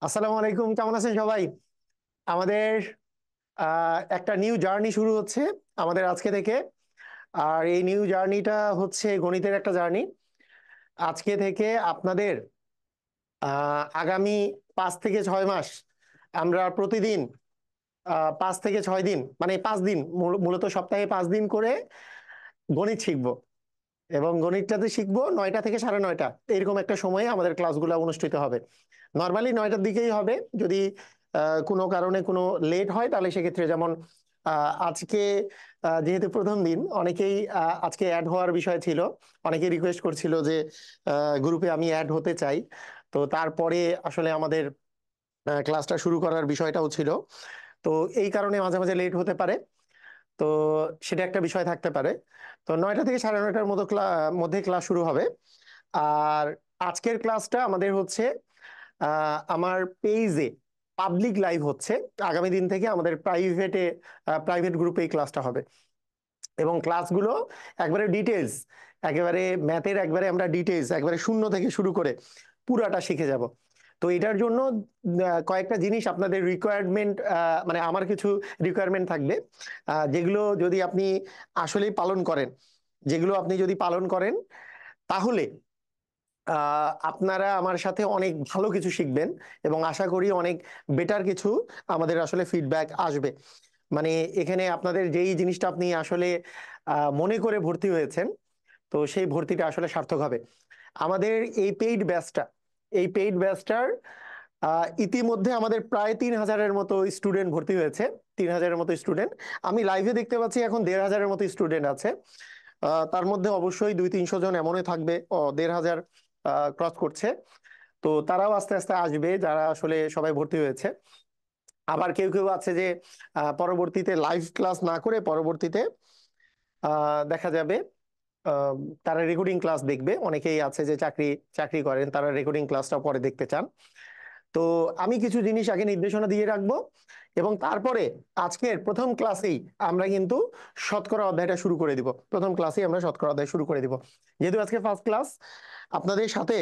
আসসালামু আলাইকুম, কেমন আছেন সবাই? আমাদের একটা নিউ জার্নি শুরু হচ্ছে আমাদের আজকে থেকে। আর এই নিউ জার্নিটা হচ্ছে গণিতের একটা জার্নি। আজকে থেকে আপনাদের আগামী 5 থেকে 6 মাস আমরা প্রতিদিন 5 থেকে 6 দিন, মানে 5 দিন, মূলত সপ্তাহে 5 দিন করে গণিত শিখবো। এবং গণিতটাতে শিখবো 9টা থেকে 9:30, এরকম একটা সময়ে আমাদের ক্লাসগুলো অনুষ্ঠিত হবে। নর্মালি 9টার দিকেই হবে। যদি কোনো কারণে কোনো লেট হয় তাহলে সেক্ষেত্রে, যেমন আজকে যেহেতু প্রথম দিন, অনেকেই আজকে অ্যাড হওয়ার বিষয় ছিল। অনেকেই রিকোয়েস্ট করছিল যে গ্রুপে আমি অ্যাড হতে চাই। তো তারপরে আসলে আমাদের ক্লাসটা শুরু করার বিষয়টাও ছিল। তো এই কারণে মাঝে মাঝে লেট হতে পারে। তো সেটা একটা বিষয় থাকতে পারে। তো 9টা থেকে 9:30 মতো মধ্যে ক্লাস শুরু হবে। আর আজকের ক্লাসটা আমাদের হচ্ছে আমার পেজে পাবলিক লাইভ হচ্ছে। আগামী দিন থেকে আমাদের প্রাইভেট গ্রুপে এই ক্লাসটা হবে। এবং ক্লাসগুলো একবারে ডিটেলস, একেবারে ম্যাথের একবারে আমরা ডিটেলস একবারে শূন্য থেকে শুরু করে পুরাটা শিখে যাব। তো এটার জন্য কয়েকটা জিনিস আপনাদের রিকোয়ারমেন্ট, মানে আমার কিছু রিকোয়ারমেন্ট থাকবে, যেগুলো যদি আপনি আসলেই পালন করেন, যেগুলো আপনি যদি পালন করেন তাহলে আপনারা আমার সাথে অনেক ভালো কিছু শিখবেন। এবং আশা করি অনেক বেটার কিছু আমাদের আসলে ফিডব্যাক আসবে। মানে এখানে আপনাদের যেই জিনিসটা আপনি আসলে মনে করে ভর্তি হয়েছেন, তো সেই ভর্তিটা আসলে সার্থক হবে। আমাদের এই পেইড ব্যাচটার ইতিমধ্যে আমাদের প্রায় 3,000-এর মতো স্টুডেন্ট ভর্তি হয়েছে। 3,000-এর মতো স্টুডেন্ট। আমি লাইভে দেখতে পাচ্ছি এখন 1,500-এর মতো স্টুডেন্ট আছে। তার মধ্যে অবশ্যই 200-300 জন এমনই থাকবে, 1,500 ক্রস করছে। তো তারাও আস্তে আস্তে আসবে, যারা আসলে সবাই ভর্তি হয়েছে। আবার কেউ কেউ আছে যে পরবর্তীতে লাইভ ক্লাস না করে পরবর্তীতে দেখা যাবে আহ, তারা রেকর্ডিং ক্লাস দেখবে। অনেকেই আছে যে চাকরি চাকরি করেন, তারা রেকর্ডিং ক্লাসটা পরে দেখতে চান। তো আমি কিছু জিনিস আগে নির্দেশনা দিয়ে রাখবো। এবং তারপরে আজকের প্রথম ক্লাসেই আমরা কিন্তু শতকরা অধ্যায়টা শুরু করে দিব। প্রথম ক্লাসেই আমরা শতকরা অধ্যায় শুরু করে দিব। যেহেতু আজকে ফার্স্ট ক্লাস, আপনাদের সাথে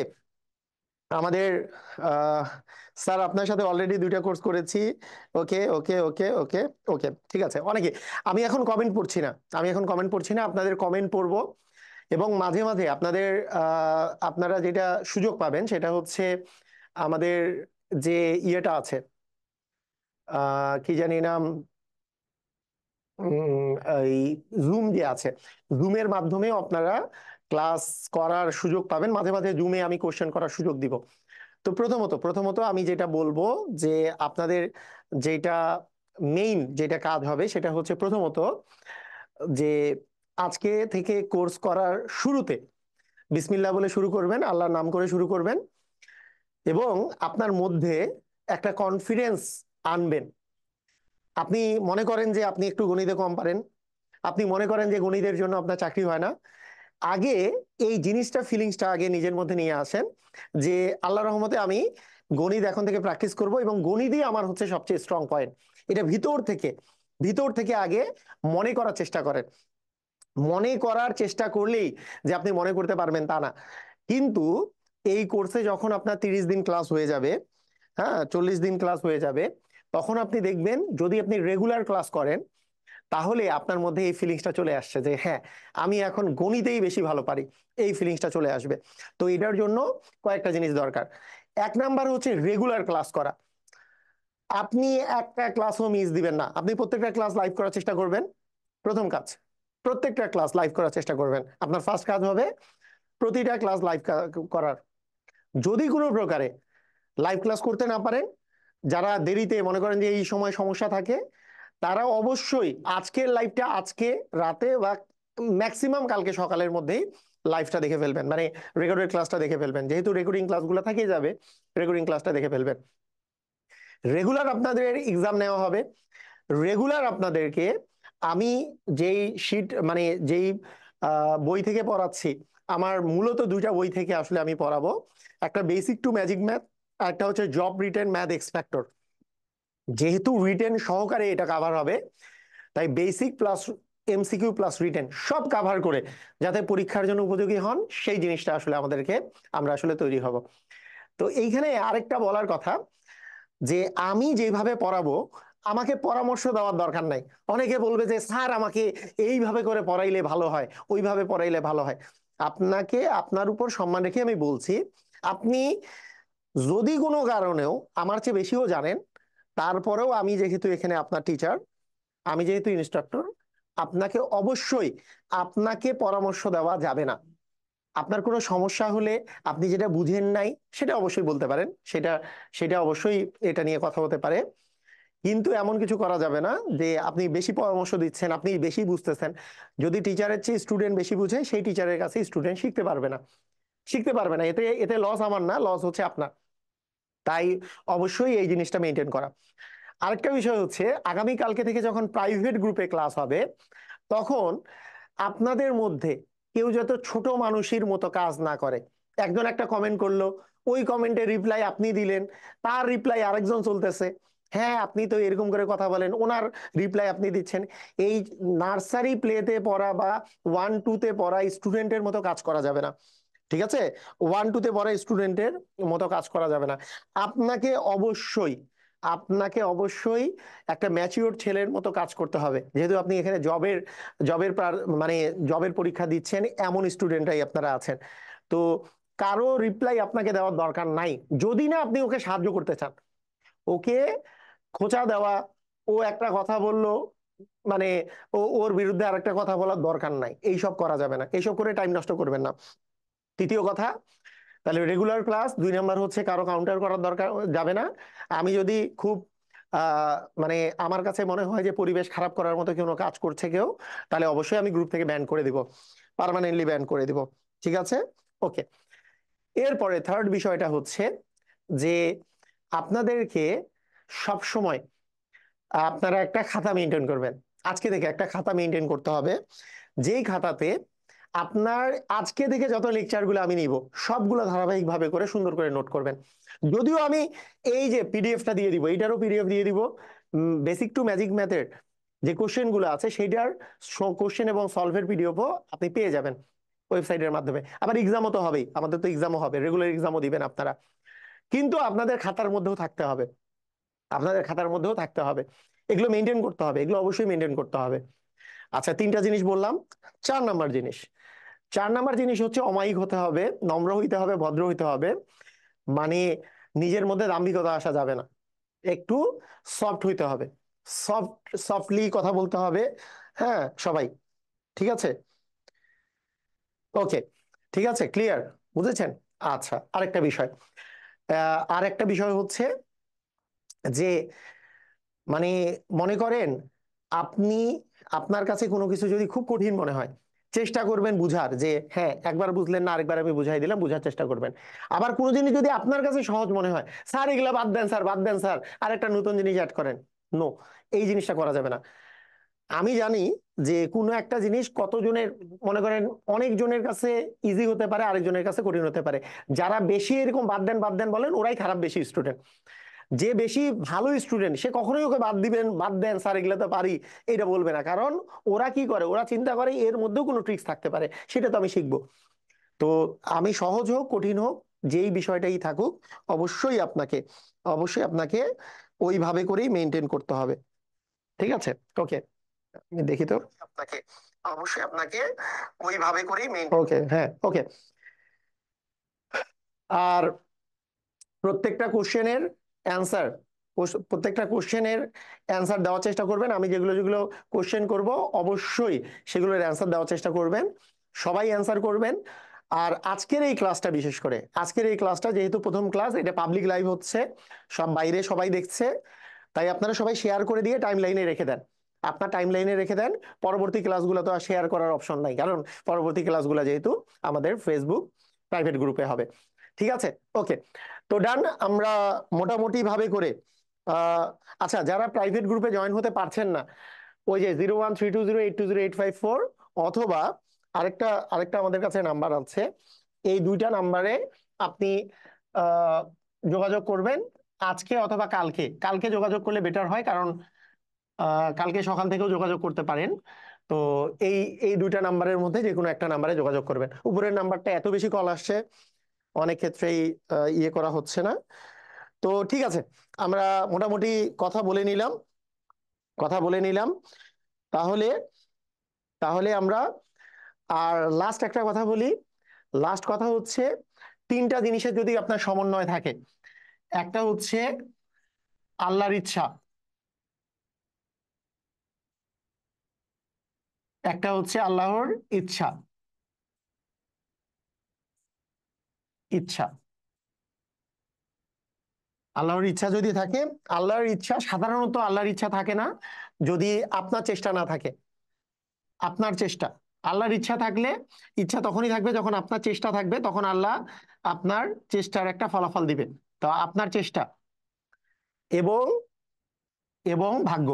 আমাদের আহ স্যার আপনার সাথে অলরেডি 2টা কোর্স করেছি। ওকে, ওকে, ওকে, ওকে, ওকে, ঠিক আছে। অনেকে, আমি এখন কমেন্ট পড়ছি না। আপনাদের কমেন্ট পড়বো। এবং মাঝে মাঝে আপনারা যেটা সুযোগ পাবেন সেটা হচ্ছে আমাদের যে ইয়েটা আছে, কি জানি নাম, এই জুম যে আছে, জুমের মাধ্যমে আপনারা ক্লাস করার সুযোগ পাবেন। মাঝে মাঝে জুমে আমি কোশ্চেন করার সুযোগ দিব। তো প্রথমত আমি যেটা বলবো যে আপনাদের যেটা মেইন যেটা কাজ হবে সেটা হচ্ছে প্রথমত যে আজকে থেকে কোর্স করার শুরুতে বিসমিল্লাহ বলে শুরু করবেন, আল্লাহর নাম করে শুরু করবেন। এবং আপনার মধ্যে একটা কনফিডেন্স আনবেন। আপনি মনে করেন যে আপনি একটু গণিতে কম পারেন, আপনি মনে করেন যে গণিতের জন্য আপনার চাকরি হয় না। আগে এই জিনিসটা, ফিলিংসটা আগে নিজের মধ্যে নিয়ে আসেন যে আল্লাহর রহমতে আমি গণিত এখন থেকে প্র্যাকটিস করব এবং গণিতই আমার হচ্ছে সবচেয়ে স্ট্রং পয়েন্ট। এটা ভিতর থেকে আগে মনে করার চেষ্টা করেন। মনে করার চেষ্টা করলেই যে আপনি মনে করতে পারবেন তা না। কিন্তু এই কোর্সে যখন আপনার 30 দিন ক্লাস হয়ে যাবে, হ্যাঁ, 40 দিন ক্লাস হয়ে যাবে, তখন আপনি দেখবেন যদি আপনি রেগুলার ক্লাস করেন তাহলে আপনার মধ্যে এই ফিলিংসটা চলে আসছে যে হ্যাঁ, আমি এখন গণিতেই বেশি ভালো পারি। এই ফিলিংসটা চলে আসবে। তো এটার জন্য কয়েকটা জিনিস দরকার। 1 নাম্বার হচ্ছে রেগুলার ক্লাস করা। আপনি একটা ক্লাসও মিস দিবেন না। আপনি প্রত্যেকটা ক্লাস লাইভ করার চেষ্টা করবেন। প্রথম কাজ, প্রত্যেকটা ক্লাস লাইভ করার চেষ্টা করবেন। আপনার ফার্স্ট কাজ হবে প্রতিটা ক্লাস লাইভ করার। যদি কোনো প্রকারে লাইভ ক্লাস করতে না পারেন, যারা দেরিতে মনে করেন যে এই সময় সমস্যা থাকে, তারা অবশ্যই আজকের লাইভটা আজকে রাতে বা ম্যাক্সিমাম কালকে সকালের মধ্যেই লাইভটা দেখে ফেলবেন, মানে রেকর্ডেড ক্লাসটা দেখে ফেলবেন। যেহেতু রেকর্ডিং ক্লাসগুলো থেকে যাবে, রেকর্ডিং ক্লাসটা দেখে ফেলবেন। রেগুলার আপনাদের এক্সাম নেওয়া হবে। রেগুলার আপনাদেরকে আমি যেই শিট, মানে যেই বই থেকে পড়াচ্ছি, আমার মূলত 2টা বই থেকে আসলে আমি পড়াবো। একটা বেসিক টু ম্যাজিক ম্যাথ, আর একটা হচ্ছে জব রিটেন ম্যাথ এক্সপেক্টর। যেহেতু রিটেন সহকারে এটা কাভার হবে, তাই basic plus MCQ plus written সব কাভার করে যাতে পরীক্ষার জন্য উপযোগী হন, সেই জিনিসটা আসলে আমরা আসলে তৈরি হব। তো এইখানে আরেকটা বলার কথা, যে আমি যেভাবে পড়াবো আমাকে পরামর্শ দেওয়ার দরকার নাই। অনেকে বলবে যে স্যার আমাকে এইভাবে করে পড়াইলে ভালো হয়, ওইভাবে পড়াইলে ভালো হয়। আপনাকে আপনার উপর সম্মান রেখে আমি বলছি, আপনি যদি কোনো কারণেও আমার চেয়ে বেশিও জানেন, তারপরেও আমি যেহেতু এখানে আপনার টিচার, আমি যেহেতু ইনস্ট্রাক্টর, আপনাকে অবশ্যই আপনাকে পরামর্শ দেওয়া যাবে না। আপনার কোনো সমস্যা হলে আপনি যেটা বুঝেন নাই সেটা অবশ্যই বলতে পারেন, সেটা সেটা অবশ্যই এটা নিয়ে কথা হতে পারে। কিন্তু এমন কিছু করা যাবে না যে আপনি বেশি পরামর্শ দিচ্ছেন, আপনি বেশি বুঝতেছেন। যদি টিচারের চেয়ে স্টুডেন্ট বেশি বুঝে, সেই টিচারের কাছে স্টুডেন্ট শিখতে পারবে না, শিখতে পারবে না। এতে এতে লস আমার না, লস হচ্ছে আপনার। তাই অবশ্যই এই জিনিসটা মেনটেন করা। আরেকটা বিষয় হচ্ছে, আগামী কালকে থেকে যখন প্রাইভেট গ্রুপে ক্লাস হবে, তখন আপনাদের মধ্যে কেউ যত ছোট মানুষের মতো কাজ না করে। একজন একটা কমেন্ট করলো, ওই কমেন্টের রিপ্লাই আপনি দিলেন, তার রিপ্লাই আরেকজন চলতেছে, হ্যাঁ আপনি তো এরকম করে কথা বলেন, ওনার রিপ্লাই আপনি দিচ্ছেন। এই নার্সারি প্লেতে পড়া বা 1-2-তে পড়া স্টুডেন্টের মতো কাজ করা যাবে না, ঠিক আছে? 1-2-তে পড়া স্টুডেন্টের মতো কাজ করা যাবে না। আপনাকে অবশ্যই আপনাকে অবশ্যই একটা ম্যাচিওর ছেলের মতো কাজ করতে হবে, যেহেতু আপনি এখানে জবের জবের মানে জবের পরীক্ষা দিচ্ছেন, এমন স্টুডেন্টরাই আপনারা আছেন। তো কারো রিপ্লাই আপনাকে দেওয়ার দরকার নাই, যদি না আপনি ওকে সাহায্য করতে চান। ওকে খোঁচা দেওয়া, ও একটা কথা বললো মানে ওর বিরুদ্ধে আরেকটা কথা বলার দরকার নাই, এইসব করা যাবে না, এইসব করে টাইম নষ্ট করবেন না। তৃতীয় কথা, তাহলে রেগুলার ক্লাস। 2 নাম্বার হচ্ছে, কারো কাউন্টার করার দরকার যাবে না। আমি যদি খুব মানে আমার কাছে মনে হয় যে পরিবেশ খারাপ করার মতো কোনো কাজ করছে কেউ, তাহলে অবশ্যই আমি গ্রুপ থেকে ব্যান করে দিব, পার্মানেন্টলি ব্যান করে দিব, ঠিক আছে? ওকে। এরপরে থার্ড বিষয়টা হচ্ছে যে আপনাদেরকে সব সময় আপনারা একটা খাতা মেনটেন করবেন। আজকে থেকে একটা খাতা মেনটেন করতে হবে, যেই খাতাতে আপনার আজকে থেকে যত লেকচারগুলো আমি নিব সবগুলো ধারাবাহিকভাবে করে সুন্দর করে নোট করবেন। যদিও আমি এই যে পিডিএফটা দিয়ে দিব, এইটারও পিডিএফ দিয়ে দিব, বেসিক টু ম্যাজিক ম্যাথের যে কোশ্চেন গুলো আছে সেইটার কোশ্চেন এবং সলভের পিডিএফও আপনি পেয়ে যাবেন ওয়েবসাইটের মাধ্যমে। আবার এক্সামও তো হবেই, আমাদের তো এক্সামও হবে, রেগুলার এক্সামও দিবেন আপনারা। কিন্তু আপনাদের খাতার মধ্যেও থাকতে হবে, আপনাদের খাতার মধ্যেও থাকতে হবে, এগুলো মেনটেন করতে হবে, এগুলো অবশ্যই মেনটেন করতে হবে। আচ্ছা, 3টা জিনিস বললাম। 4 নাম্বার জিনিস, 4 নাম্বার জিনিস হচ্ছে অমায়িক হতে হবে, নম্র হইতে হবে, ভদ্র হইতে হবে। মানে নিজের মধ্যে দাম্ভিকতা আসা যাবে না, একটু সফট হইতে হবে, সফট সফটলি কথা বলতে হবে। হ্যাঁ সবাই, ঠিক আছে? ওকে, ঠিক আছে, ক্লিয়ার, বুঝেছেন? আচ্ছা, আরেকটা বিষয়, আরেকটা বিষয় হচ্ছে যে মানে মনে করেন আপনি, আপনার কাছে কোনো কিছু যদি খুব কঠিন মনে হয়, চেষ্টা করবেন বুঝার, যে হ্যাঁ একবার বুঝলেন না, আরেকবার আমি বুঝাই দিলাম, বুঝার চেষ্টা করবেন। আবার কোনো জিনিস যদি আপনার কাছে সহজ মনে হয়, স্যার এগুলা বাদ দেন স্যার, বাদ দেন স্যার, আরেকটা নতুন জিনিস অ্যাড করেন। নো, এই জিনিসটা করা যাবে না। আমি জানি যে কোনো একটা জিনিস কতজনের, মনে করেন অনেক জনের কাছে ইজি হতে পারে, আরেকজনের কাছে কঠিন হতে পারে। যারা বেশি এরকম বাদ দেন বাদ দেন বলেন, ওরাই খারাপ বেশি স্টুডেন্ট। যে বেশি ভালো স্টুডেন্ট সে কখনোই ওকে বাদ দিবেন, বাদ দেন স্যার এগুলো তো পারি, এটা বলবে না। কারণ ওরা কি করে, ওরা চিন্তা করে এর মধ্যেও কোনো ট্রিক্স থাকতে পারে, সেটা তো আমি শিখবো। তো আমি সহজ হোক কঠিন হোক, যেই বিষয়টাই থাকুক, অবশ্যই আপনাকে অবশ্যই আপনাকে ওইভাবে করেই মেনটেন করতে হবে, ঠিক আছে? ওকে, আমি দেখি তো, আপনাকে অবশ্যই আপনাকে ওইভাবে করেই মেনটেন, ওকে, হ্যাঁ ওকে। আর প্রত্যেকটা কোশ্চেনের অ্যান্সার, প্রত্যেকটা কোশ্চেনের অ্যান্সার দেওয়ার চেষ্টা করবেন। আমি যেগুলো যেগুলো কোশ্চেন করব অবশ্যই সেগুলোর অ্যান্সার দেওয়ার চেষ্টা করবেন, সবাই অ্যান্সার করবেন। আর আজকের এই ক্লাসটা, বিশেষ করে আজকের এই ক্লাসটা যেহেতু প্রথম ক্লাস, এটা পাবলিক লাইভ হচ্ছে, সব বাইরে সবাই দেখছে, তাই আপনারা সবাই শেয়ার করে দিয়ে টাইম লাইনে রেখে দেন, আপনার টাইম লাইনে রেখে দেন। পরবর্তী ক্লাসগুলো তো আর শেয়ার করার অপশন নাই, কারণ পরবর্তী ক্লাসগুলো যেহেতু আমাদের ফেসবুক প্রাইভেট গ্রুপে হবে, ঠিক আছে? ওকে, তো ডান। আমরা মোটামুটি ভাবে করে আহ আচ্ছা, যারা প্রাইভেট গ্রুপে জয়েন হতে পারছেন না, ওই যে 0132082084, অথবা আরেকটা আরেকটা আমাদের কাছে নাম্বার আছে, এই 2টা নাম্বারে আপনি আহ যোগাযোগ করবেন। আজকে অথবা কালকে, কালকে যোগাযোগ করলে বেটার হয়, কারণ কালকে সকাল থেকেও যোগাযোগ করতে পারেন। তো এই এই 2টা নাম্বারের মধ্যে যে কোনো একটা নাম্বারে যোগাযোগ করবেন। উপরের নাম্বারটা এত বেশি কল আসছে, অনেক ক্ষেত্রেই ইয়ে করা হচ্ছে না। তো ঠিক আছে, আমরা মোটামুটি কথা বলে নিলাম, কথা বলে নিলাম। তাহলে তাহলে আমরা আর লাস্ট একটা কথা বলি। লাস্ট কথা হচ্ছে, তিনটা জিনিসের যদি আপনার সমন্বয় থাকে, একটা হচ্ছে আল্লাহর ইচ্ছা, একটা হচ্ছে আল্লাহর ইচ্ছা, ইচ্ছা আল্লাহর ইচ্ছা যদি থাকে, আল্লাহর ইচ্ছা সাধারণত আল্লাহর ইচ্ছা থাকে না যদি আপনার চেষ্টা না থাকে। আপনার চেষ্টা, আল্লাহর ইচ্ছা থাকলে, ইচ্ছা তখনই থাকবে যখন আপনার চেষ্টা থাকবে, তখন আল্লাহ আপনার চেষ্টার একটা ফলাফল দিবেন। তো আপনার চেষ্টা এবং এবং ভাগ্য,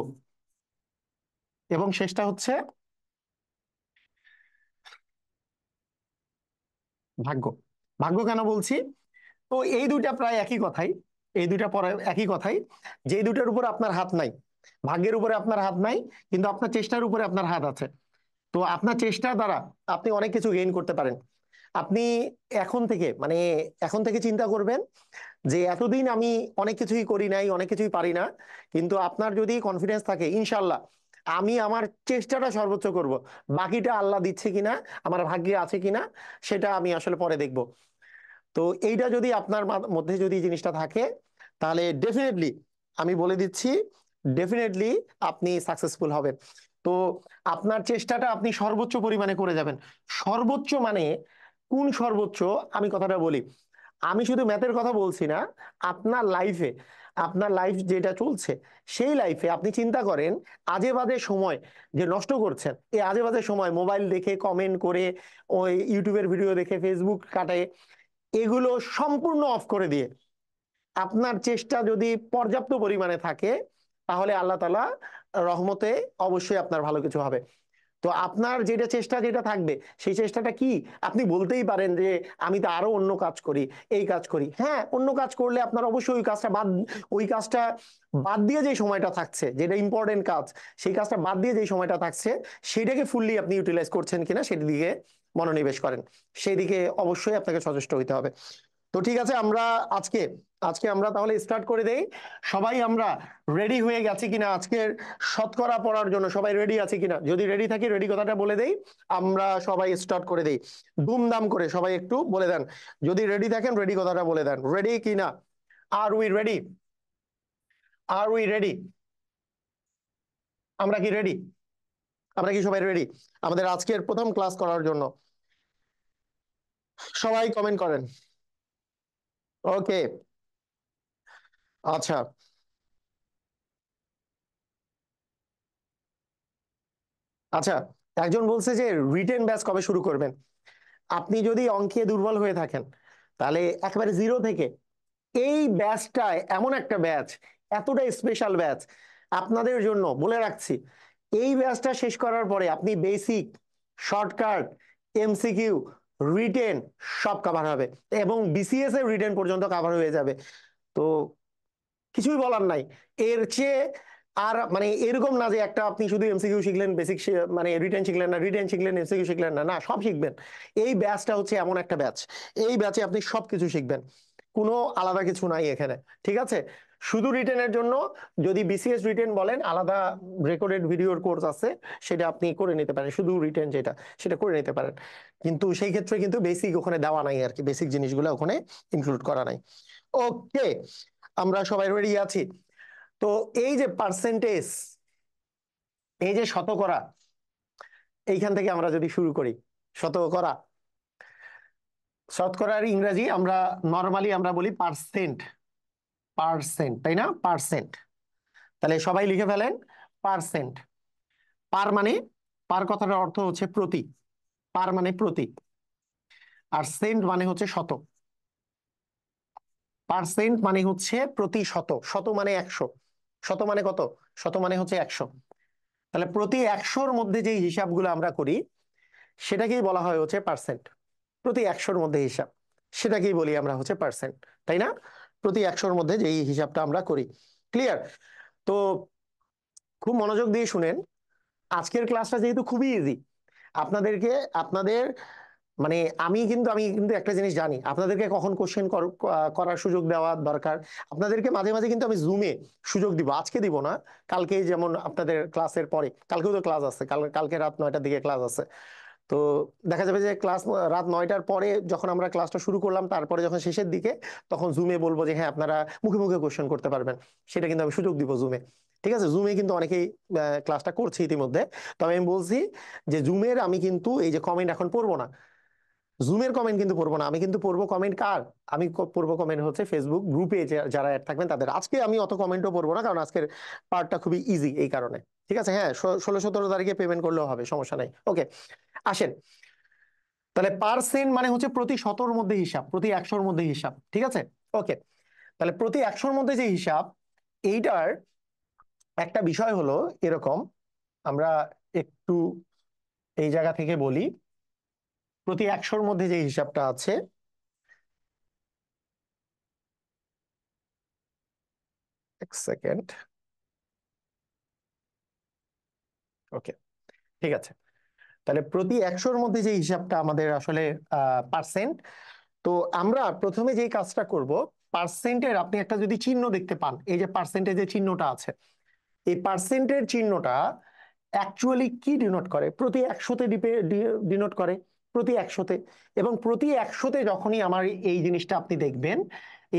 এবং শেষটা হচ্ছে ভাগ্য। ভাগ্য কেন বলছি, তো এই দুইটা প্রায় একই কথাই, এই দুইটা পরে একই কথাই, যে দুইটার উপর আপনার হাত নাই। ভাগ্যের উপরে আপনার হাত নাই, কিন্তু আপনার চেষ্টার উপরে আপনার হাত আছে। তো আপনার চেষ্টার দ্বারা আপনি অনেক কিছু গেইন করতে পারেন। আপনি এখন থেকে, মানে এখন থেকে চিন্তা করবেন যে এতদিন আমি অনেক কিছুই করি নাই, অনেক কিছুই পারি না, কিন্তু আপনার যদি কনফিডেন্স থাকে, ইনশাল্লাহ আমি আমার চেষ্টাটা সর্বোচ্চ করব, বাকিটা আল্লাহ দিচ্ছে কিনা, আমার ভাগ্যে আছে কিনা, সেটা আমি আসলে পরে দেখব। তো এইটা যদি আপনার মধ্যে যদি জিনিসটা থাকে, তাহলে ডেফিনেটলি, আমি বলে দিচ্ছি, ডেফিনেটলি আপনি সাকসেসফুল হবেন। তো আপনার চেষ্টাটা আপনি সর্বোচ্চ পরিমাণে করে যাবেন। সর্বোচ্চ মানে কোন সর্বোচ্চ, আমি কথাটা বলি, আমি শুধু ম্যাথের কথা বলছি না। আপনার লাইফে, আপনার লাইফ যেটা চলছে, সেই লাইফে আপনি চিন্তা করেন, আজে বাজে সময় যে নষ্ট করছেন, এই আজে বাজে সময় মোবাইল দেখে, কমেন্ট করে, ওই ইউটিউবের ভিডিও দেখে, ফেসবুক কাটে, এগুলো সম্পূর্ণ অফ করে দিয়ে আপনার চেষ্টা যদি পর্যাপ্ত পরিমাণে থাকে, তাহলে আল্লাহ তাআলা রহমতে অবশ্যই আপনার ভালো কিছু হবে। তো আপনার যেটা চেষ্টা যেটা থাকবে, সেই চেষ্টাটা কি, আপনি বলতেই পারেন যে আমি তো আরো অন্য কাজ করি, এই কাজ করি। হ্যাঁ, অন্য কাজ করলে আপনার অবশ্যই ওই কাজটা বাদ দিয়ে যে সময়টা থাকছে, যেটা ইম্পর্টেন্ট কাজ, সেই কাজটা বাদ দিয়ে যে সময়টা থাকছে, সেটাকে ফুললি আপনি ইউটিলাইজ করছেন কিনা সেটার দিকে মনোনিবেশ করেন। সেই দিকে অবশ্যই আপনাকে সচেষ্ট হইতে হবে। তো ঠিক আছে, আমরা আজকে আজকে আমরা তাহলে স্টার্ট করে দেই। সবাই আমরা রেডি হয়ে গেছি কিনা আজকের শতকরা পড়ার জন্য? সবাই রেডি আছে কিনা? যদি রেডি থাকি, রেডি কথাটা বলে দেই, আমরা সবাই স্টার্ট করে দেই। দুমদাম করে সবাই একটু বলে দেন, যদি রেডি থাকেন রেডি কথাটা বলে দেন, রেডি কিনা? Are we ready? Are we ready? আমরা কি রেডি? আমরা কি সবাই রেডি আমাদের আজকের প্রথম ক্লাস করার জন্য? সবাই কমেন্ট করেন। ওকে, আচ্ছা আচ্ছা। একজন বলছে যে রিটেন ব্যাচ কবে শুরু করবেন? আপনি যদি অঙ্কে দুর্বল হয়ে থাকেন, তাহলে একেবারে জিরো থেকে এই ব্যাচটা এমন একটা ব্যাচ, এতটা স্পেশাল ব্যাচ আপনাদের জন্য বলে রাখছি। এই ব্যাচটা শেষ করার পরে আপনি বেসিক, শর্টকাট, এমসিকিউ, রিটেন সব কভার হবে, এবং বিসিএস এর রিটেন পর্যন্ত কভার হয়ে যাবে। তো কিছুই বলার নাই। এর চেয়ে আর মানে এরকম না যে একটা আপনি শুধু এমসিকিউ শিখলেন, বেসিক মানে রিটেন শিখলেন না, রিটেন শিখলেন, এমসিকিউ শিখলেন না, না সব শিখবেন। এই ব্যাচটা হচ্ছে এমন একটা ব্যাচ, এই ব্যাচে আপনি সবকিছু শিখবেন, কোনো আলাদা কিছু নাই এখানে। ঠিক আছে, শুধু রিটেনের জন্য যদি বিসিএস রিটেন বলেন, আলাদা রেকর্ডেড ভিডিওর কোর্স আছে, সেটা আপনি করে নিতে পারেন। শুধু রিটেন যেটা, সেটা করে নিতে পারেন, কিন্তু সেই ক্ষেত্রে কিন্তু বেসিক ওখানে দেওয়া নাই আর কি, বেসিক জিনিসগুলো ওখানে ইনক্লুড করা নাই। ওকে, আমরা সবাই রেডি আছি। তো এই যে পার্সেন্টেজ, এই যে শতকরা, এইখান থেকে আমরা যদি শুরু করি, শতকরা, শতকরার ইংরেজি আমরা নর্মালি আমরা বলি পার্সেন্ট, পার্সেন্ট, তাই না? পার্সেন্ট। তাহলে সবাই লিখে ফেলেন, পার্সেন্ট। পার মানে, পার কথাটার অর্থ হচ্ছে প্রতি, পার মানে প্রতি, আর সেন্ট মানে হচ্ছে শত। পার্সেন্ট মানে হচ্ছে প্রতি শত, শত মানে 100, শত মানে কত? শত মানে হচ্ছে 100। তাহলে প্রতি 100-র মধ্যে যে হিসাবগুলো আমরা করি, সেটাকেই বলা হয় হচ্ছে পার্সেন্ট। প্রতি 100-র মধ্যে হিসাব, সেটাকেই বলি আমরা হচ্ছে পার্সেন্ট, তাই না? প্রতি 100-র মধ্যে যেই হিসাবটা আমরা করি। ক্লিয়ার? তো খুব মনোযোগ দিয়ে শুনেন, আজকের ক্লাসটা যেহেতু খুবই ইজি, আপনাদেরকে, আপনাদের মানে আমি কিন্তু একটা জিনিস জানি, আপনাদেরকে কখন কোশ্চেন করার সুযোগ দেওয়া দরকার। আপনাদেরকে মাঝে মাঝে কিন্তু আমি জুমে সুযোগ দিব, আজকে দিব না, কালকে, যেমন আপনাদের ক্লাসের পরে, কালকেও তো ক্লাস আছে, কালকে রাত 9টার দিকে ক্লাস আছে। তো দেখা যাবে যে ক্লাস রাত 9টার পরে যখন আমরা ক্লাসটা শুরু করলাম, তারপরে যখন শেষের দিকে, তখন জুমে বলবো যে হ্যাঁ আপনারা মুখে মুখে কোশ্চেন করতে পারবেন, সেটা কিন্তু আমি সুযোগ দিব জুমে। ঠিক আছে, জুমে কিন্তু অনেকেই ক্লাসটা করছে ইতিমধ্যে। তবে আমি বলছি যে জুমের আমি কিন্তু এই যে কমেন্ট এখন পড়বো না, জুমের কমেন্ট কিন্তু পড়বো না, আমি কিন্তু পড়বো কমেন্ট কার, আমি পড়বো কমেন্ট হচ্ছে ফেসবুক গ্রুপে যারা অ্যাড থাকবেন তাদের। আজকে আমি অত কমেন্টও পড়বো না, কারণ আজকের পার্টটা খুবই ইজি এই কারণে। ঠিক আছে, হ্যাঁ 16-17 তারিখে পেমেন্ট করলেও হবে, সমস্যা নাই। ওকে, আসেন। তাহলে পার্সেন্ট মানে হচ্ছে প্রতি শতর মধ্যে হিসাব, প্রতি 100-র মধ্যে হিসাব। ঠিক আছে, ওকে। তাহলে প্রতি 100-র মধ্যে যে হিসাব, এইটার একটা বিষয় হলো এরকম, আমরা একটু এই জায়গা থেকে বলি। প্রতি 100-র মধ্যে যে হিসাবটা আছে, এক সেকেন্ড, ওকে, ঠিক আছে। তাহলে প্রতি 100-র মধ্যে যে হিসাবটা আমাদের আসলে পার্সেন্ট, তো আমরা প্রথমে যে কাজটা করব, পার্সেন্টের আপনি একটা যদি চিহ্ন দেখতে পান, এই যে পার্সেন্টের যে চিহ্নটা আছে, এই পার্সেন্টের চিহ্নটা অ্যাকচুয়ালি কি ডিনোট করে? প্রতি 100-তে ডিনোট করে, প্রতি 100-তে। এবং প্রতি 100-তে যখনই আমার এই জিনিসটা আপনি দেখবেন,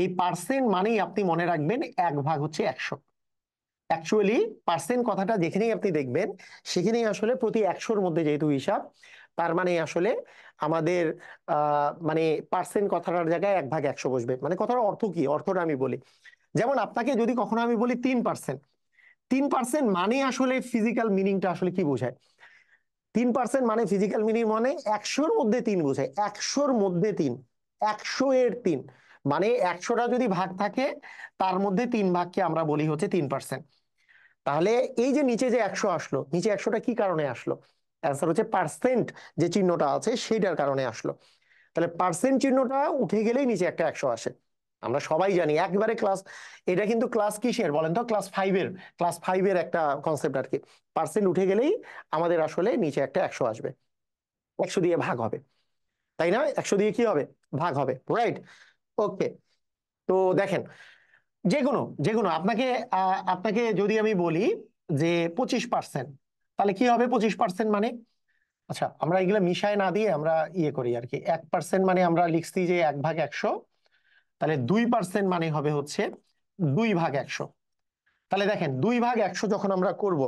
এই পার্সেন্ট মানেই আপনি মনে রাখবেন 1/100। অ্যাকচুয়ালি পার্সেন্ট কথাটা যেখানেই আপনি দেখবেন, সেখানেই আসলে প্রতি 100-র মধ্যে যেহেতু হিসাব, তার মানে আসলে আমাদের মানে পার্সেন্ট কথাটার জায়গায় 1/100 বসবে। মানে কথার অর্থ কি, অর্থটা আমি বলি। যেমন আপনাকে যদি কখনো আমি বলি 3%, 3% মানে আসলে ফিজিক্যাল মিনিংটা আসলে কি বোঝায়? 3% মানে ফিজিক্যাল মিনিং মানে 100-র মধ্যে 3 বোঝায়, 100-র মধ্যে 3, 100-এর 3। মানে 100টা যদি ভাগ থাকে, তার মধ্যে 3 ভাগকে আমরা বলি হচ্ছে 3%। তাহলে এই যে নিচে যে 100 আসলো, নিচে 100টা কি কারণে আসলো? অ্যান্সার হচ্ছে পার্সেন্ট যে চিহ্নটা আছে সেইটার কারণে আসলো। তাহলে পার্সেন্ট চিহ্নটা উঠে গেলেই নিচে একটা 100 আসে। আমরা সবাই জানি একবারে ক্লাস, এটা কিন্তু ক্লাস কিসের বলেন তো? ক্লাস 5-এর একটা কনসেপ্ট আর কি। পার্সেন্ট উঠে গেলেই আমাদের আসলে নিচে একটা 100 আসবে, 100 দিয়ে ভাগ হবে, তাই না? 100 দিয়ে কি হবে? ভাগ হবে, রাইট? ওকে। তো দেখেন, যে কোনো যে কোনো আপনাকে আপনাকে যদি আমি বলি যে 25%, তাহলে কি হবে 25% মানে? আচ্ছা, আমরা এগুলো মিশায় না দিয়ে আমরা ইয়ে করি আর কি। 1% মানে আমরা লিখছি যে 1/100, তাহলে 2% মানে হবে হচ্ছে 2/100। তাহলে দেখেন 2/100 যখন আমরা করব,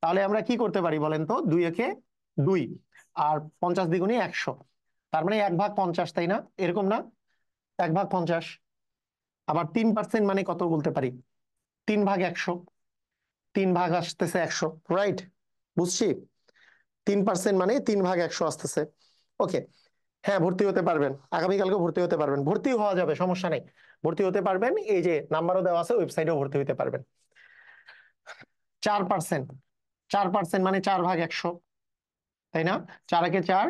তাহলে আমরা কি করতে পারি বলেন তো? 2 একে 2, আর 50 দ্বিগুণে 100, তার মানে 1/50, তাই না? এরকম না? 1/50। আবার 3% মানে কত বলতে পারি? 3/100, 3 ভাগ আসতেছে 100, রাইট? বুঝছি। 3% মানে 3/100 আসতেছে। ওকে, হ্যাঁ ভর্তি হতে পারবেন, আগামীকালকে ভর্তি হতে পারবেন, ভর্তি হওয়া যাবে, সমস্যা নেই। ভর্তি হতে পারবেন, এই যে নাম্বারও দেওয়া আছে, ওয়েবসাইটেও ভর্তি হতে পারবেন। 4%, 4% মানে 4/100, তাই না? 4 একে 4,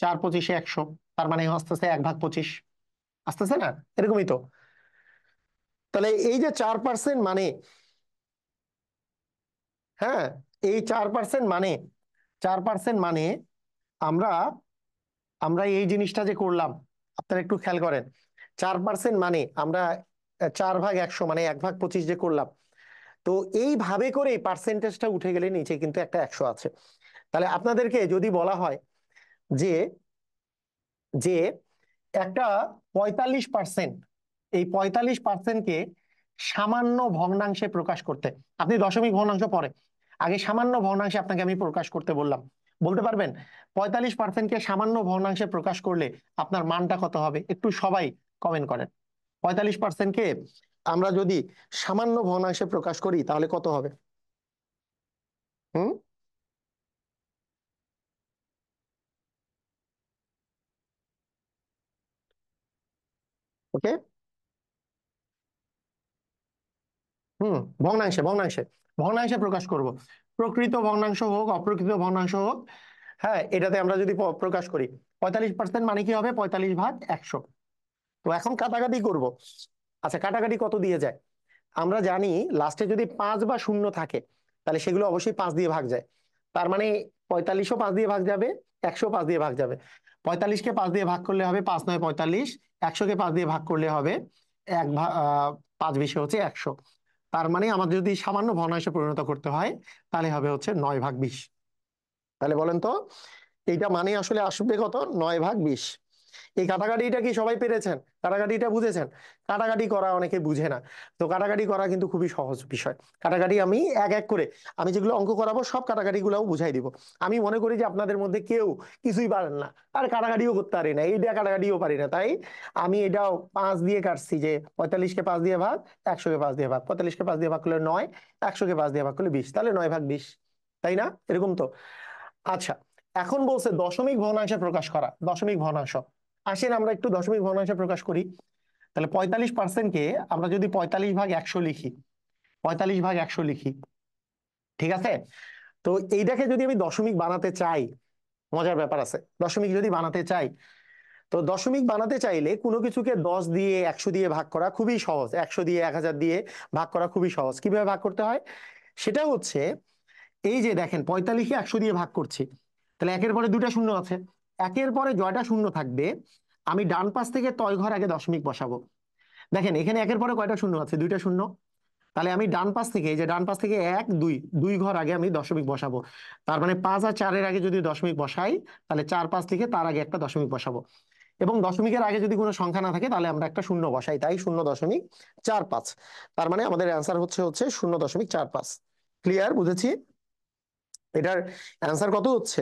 4/25 100, তার মানে আসতেছে 1/25, আসতেছে না? এরকমই তো। তাহলে এই যে 4% মানে, হ্যাঁ, এই 4% মানে, 4% মানে আমরা আমরা এই জিনিসটা যে করলাম, আপনারা একটু খেয়াল করেন। 4% মানে আমরা 4/100 মানে 1/25 যে করলাম, তো এইভাবে করে পার্সেন্টেজটা উঠে গেলে নিচে কিন্তু একটা 100 আছে। তাহলে আপনাদেরকে যদি বলা হয় যে যে একটা 45%, এই 45%কে সামান্য ভগ্নাংশে প্রকাশ করতে, আপনি দশমিক ভগ্নাংশ পরে, আগে সামান্য ভগ্নাংশে আপনাকে আমি প্রকাশ করতে বললাম, বলতে পারবেন 45%কে সামান্য ভগ্নাংশে প্রকাশ করলে আপনার মানটা কত হবে? একটু সবাই কমেন্ট করেন। 45%কে আমরা যদি সামান্য ভগ্নাংশে প্রকাশ করি তাহলে কত হবে? হুম, ওকে, হুম, ভগ্নাংশে ভগ্নাংশে ভগ্নাংশে প্রকাশ করব। প্রকৃত ভগ্নাংশ হোক, অপ্রকৃত ভগ্নাংশ হোক, হ্যাঁ, এটাতে আমরা যদি প্রকাশ করি, 45% মানে কি হবে? 45/100। তো এখন কাটাকাটি করব। আচ্ছা, কাটাকাটি কত দিয়ে যায়? আমরা জানি লাস্টে যদি 5 বা 0 থাকে, তাহলে সেগুলো অবশ্যই 5 দিয়ে ভাগ যায়। তার মানে 45ও 5 দিয়ে ভাগ যাবে, 100 5 দিয়ে ভাগ যাবে। 45কে 5 দিয়ে ভাগ করলে হবে 5 9 45, 100কে 5 দিয়ে ভাগ করলে হবে 5 20 হচ্ছে 100। তার মানে আমাদের যদি সামান্য ভগ্নাংশে পরিণত করতে হয় তাহলে হবে হচ্ছে 9/20। তাহলে বলেন তো এইটা মানে আসলে আসবে কত? 9/20। এই কাটাকাটিটা কি সবাই পেরেছেন? কাটাকাটিটা বুঝেছেন? কাটাকাটি করা অনেকে বুঝে না। তো কাটাকাটি করা কিন্তু খুবই সহজ বিষয়। কাটাকাটি আমি এক এক করে আমি যেগুলো অঙ্ক করাবো সব কাটাকাটি গুলাও বুঝাই দিব। আমি মনে করি যে আপনাদের মধ্যে কেউ কিছুই পারেন না, আর কাটাকাটিও করতে পারি না, এইটা কাটাকাটিও পারি না, তাই আমি এটাও 5 দিয়ে কাটছি, যে 45কে 5 দিয়ে ভাগ, 100কে 5 দিয়ে ভাগ। 45কে 5 দিয়ে ভাগ করলে 9, 100কে 5 দিয়ে ভাগ করলে 20, তাহলে 9/20, তাই না? এরকম তো। আচ্ছা, এখন বলছে দশমিক ভগ্নাংশে প্রকাশ করা। দশমিক ভগ্নাংশ, আসেন আমরা একটু দশমিক ভগ্নাংশে প্রকাশ করি। তাহলে 45%কে আমরা যদি 45/100 লিখি, 45/100 লিখি, ঠিক আছে? তো এইটাকে যদি আমি দশমিক বানাতে চাই, মজার ব্যাপার আছে, দশমিক যদি বানাতে চাই, তো দশমিক বানাতে চাইলে কোনো কিছুকে 10 দিয়ে 100 দিয়ে ভাগ করা খুবই সহজ, 100 দিয়ে 1000 দিয়ে ভাগ করা খুবই সহজ। কিভাবে ভাগ করতে হয় সেটা হচ্ছে, এই যে দেখেন 45কে 100 দিয়ে ভাগ করছি, তাহলে একের পরে দুটা শূন্য আছে, একের পরে জয়টা শূন্য থাকবে আমি ডান পাশ থেকে তয় ঘর আগে দশমিক বসাবো। দেখেন এখানে একের পরে কয়টা শূন্য আছে? দুইটা শূন্য। তাহলে আমি ডান পাশ থেকে, এই যে ডান পাশ থেকে 1 2 দুই ঘর আগে আমি দশমিক বসাবো। তার মানে 5 আর 4-এর আগে যদি দশমিক বসাই, তাহলে 4 5 লিখে তার আগে একটা দশমিক বসাবো। এবং দশমিকের আগে যদি কোনো সংখ্যা না থাকে তাহলে আমরা একটা শূন্য বসাই, তাই 0.45। তার মানে আমাদের অ্যান্সার হচ্ছে হচ্ছে 0.45। ক্লিয়ার? বুঝেছি? এটার অ্যান্সার কত হচ্ছে?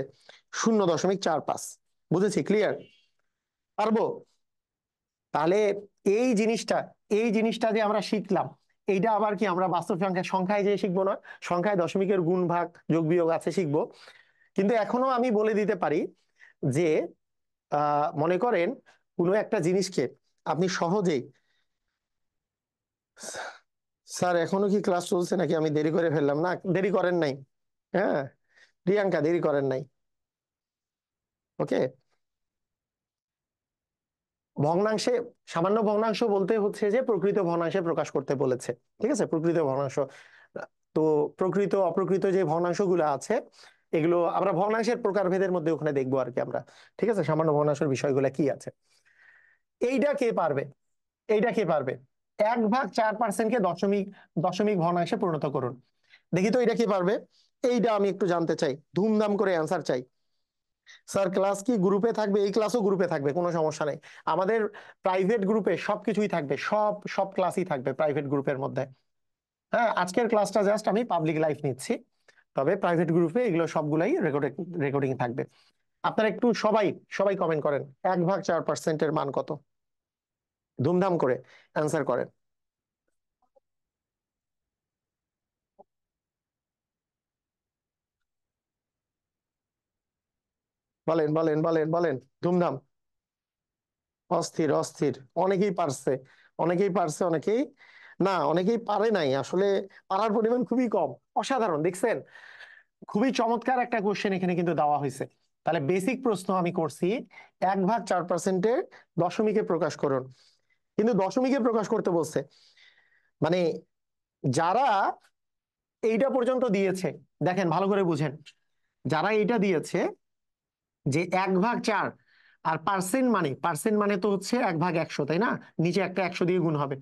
0.45। বুঝেছি? ক্লিয়ার? পারবো? তাহলে এই জিনিসটা, এই জিনিসটা যে আমরা শিখলাম, এইটা আবার কি আমরা বাস্তব সংখ্যায় যে শিখবো না? সংখ্যায় দশমিকের গুণ ভাগ যোগ বিয়োগ আছে, শিখবো। কিন্তু এখনো আমি বলে দিতে পারি যে মনে করেন কোনো একটা জিনিসকে আপনি সহজেই, স্যার এখনো কি ক্লাস চলছে নাকি? আমি দেরি করে ফেললাম না? দেরি করেন নাই? হ্যাঁ, প্রিয়াঙ্কা দেরি করেন নাই? ওকে। ভগ্নাংশে, সামান্য ভগ্নাংশ বলতে হচ্ছে যে প্রকৃত ভগ্নাংশে প্রকাশ করতে বলেছে, ঠিক আছে? প্রকৃত ভগ্নাংশ। তো প্রকৃত অপ্রকৃত যে ভগ্নাংশগুলো আছে এগুলো আমরা ভগ্নাংশের প্রকারভেদের মধ্যে ওখানে দেখবো আর কি আমরা, ঠিক আছে? সামান্য ভগ্নাংশের বিষয়গুলো কি আছে। এইটা কে পারবে? এইটা কে পারবে? 1/4%কে দশমিক দশমিক ভগ্নাংশে পরিণত করুন। দেখি তো এটা কি পারবে। এইটা আমি একটু জানতে চাই, ধুমধাম করে অ্যান্সার চাই। স্যার ক্লাস কি গ্রুপে থাকবে? এই ক্লাসও গ্রুপে থাকবে, কোনো সমস্যা নেই। আমাদের প্রাইভেট গ্রুপে সবকিছুই থাকবে, সব সব ক্লাসই থাকবে প্রাইভেট গ্রুপের মধ্যে। হ্যাঁ, আজকের ক্লাসটা জাস্ট আমি পাবলিক লাইভ নিচ্ছি, তবে প্রাইভেট গ্রুপে এগুলো সবগুলাই রেকর্ডিং থাকবে। আপনারা একটু সবাই সবাই কমেন্ট করেন 1/4%-এর মান কত? ধুমধাম করে অ্যান্সার করেন। বলেন বলেন বলেন বলেন, ধুমধাম। অস্থির অস্থির, অনেকেই পারছে, অনেকেই পারছে, অনেকেই না, অনেকেই পারে নাই আসলে। পারার পরিমাণ খুবই কম। অসাধারণ, দেখছেন? খুবই চমৎকার একটা কোশ্চেন এখানে কিন্তু দেওয়া হয়েছে। তাহলে বেসিক প্রশ্ন আমি করছি, 1/4%-এর দশমিকে প্রকাশ করুন, কিন্তু দশমিকে প্রকাশ করতে বলছে। মানে যারা এইটা পর্যন্ত দিয়েছে, দেখেন ভালো করে বুঝেন, যারা এইটা দিয়েছে যে 1/4, আর পার্সেন্ট মানে তো হচ্ছে 1/100, তাই না? নিচে একটা 100 দিয়ে গুণ হবে,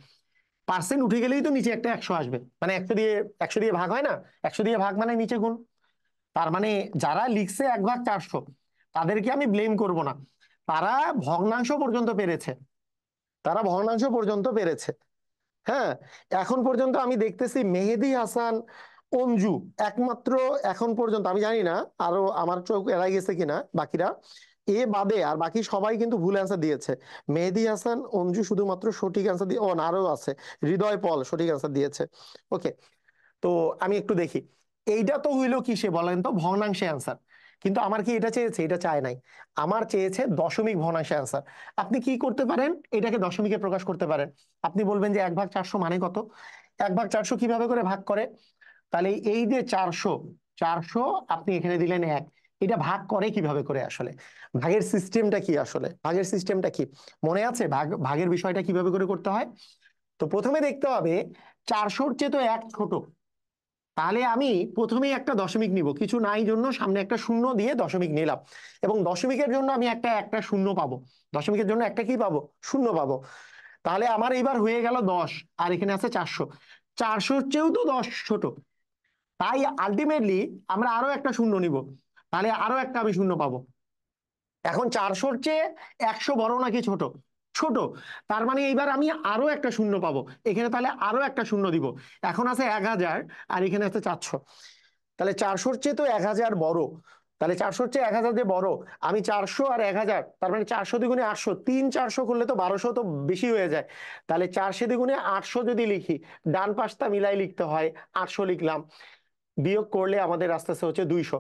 পার্সেন্ট উঠে গেলেই তো নিচে একটা 100 আসবে, মানে 100 দিয়ে ভাগ হয় না? 100 দিয়ে ভাগ মানে নিচে গুণ। তার মানে যারা লিখছে 1/400 তাদেরকে আমি ব্লেম করব না, তারা ভগ্নাংশ পর্যন্ত পেরেছে, তারা ভগ্নাংশ পর্যন্ত পেরেছে। হ্যাঁ, এখন পর্যন্ত আমি দেখতেছি মেহেদী হাসান, অঞ্জু একমাত্র এখন পর্যন্ত, আমি জানি না আরো আমার চোখ এড়াই গেছে কিনা বাকিরা, এ বাদে আর বাকি সবাই কিন্তু ভুল অ্যান্সার দিয়েছে। মেহেদী হাসান, অঞ্জু শুধুমাত্র সঠিক অ্যান্সার দিয়ে, ও না আরো আছে, হৃদয় পল সঠিক অ্যান্সার দিয়েছে। ওকে, তো আমি একটু দেখি। এইটা তো হইলো কি, সে বলেন তো ভগ্নাংশে অ্যান্সার, কিন্তু আমার কি এটা চেয়েছে? এটা চায় নাই, আমার চেয়েছে দশমিক ভগ্নাংশে অ্যান্সার। আপনি কি করতে পারেন? এটাকে দশমিকে প্রকাশ করতে পারেন। আপনি বলবেন যে 1/400 মানে কত? 1/400 কিভাবে করে ভাগ করে? তাহলে এই যে 400, 400 আপনি এখানে দিলেন 1, এটা ভাগ করে কিভাবে করে আসলে? ভাগের সিস্টেমটা কি আসলে? ভাগের সিস্টেমটা কি মনে আছে? ভাগের বিষয়টা কিভাবে করে করতে হয়? তো প্রথমে দেখতে হবে 400-র চেয়ে তো 1 ছোট, তাহলে আমি প্রথমেই একটা দশমিক নিব, কিছু নাই জন্য সামনে একটা শূন্য দিয়ে দশমিক নিলাম, এবং দশমিকের জন্য আমি একটা একটা শূন্য পাবো, দশমিকের জন্য একটা কি পাবো, শূন্য পাবো। তাহলে আমার এবার হয়ে গেল 10, আর এখানে আছে 400, 400-র চেয়েও তো 10 ছোট, তাই আলটিমেটলি আমরা আরো একটা শূন্য নিব, তাহলে আরো একটা আমি শূন্য পাবো। এখন 400-র চেয়ে 100 বড় নাকি ছোট, ছোট, তার মানে এইবার আমি আরো একটা শূন্য পাবো এখানে, তাহলে আরো একটা শূন্য দিব। এখন আছে 1000, আর এখানে আছে 400, তাহলে 400-র চেয়ে তো 1000 বড়, তাহলে 400-র চেয়ে 1000 যে বড়, আমি 400 আর 1000, তার মানে 400 দ্বিগুণে 800, 3 400 করলে তো 1200 তো বেশি হয়ে যায়, তাহলে 400 দ্বিগুণে 800 যদি লিখি, ডান পাশটা মিলাই লিখতে হয়, 800 লিখলাম, বিয়োগ করলে আমাদের আস্তে আস্তে হচ্ছে 200।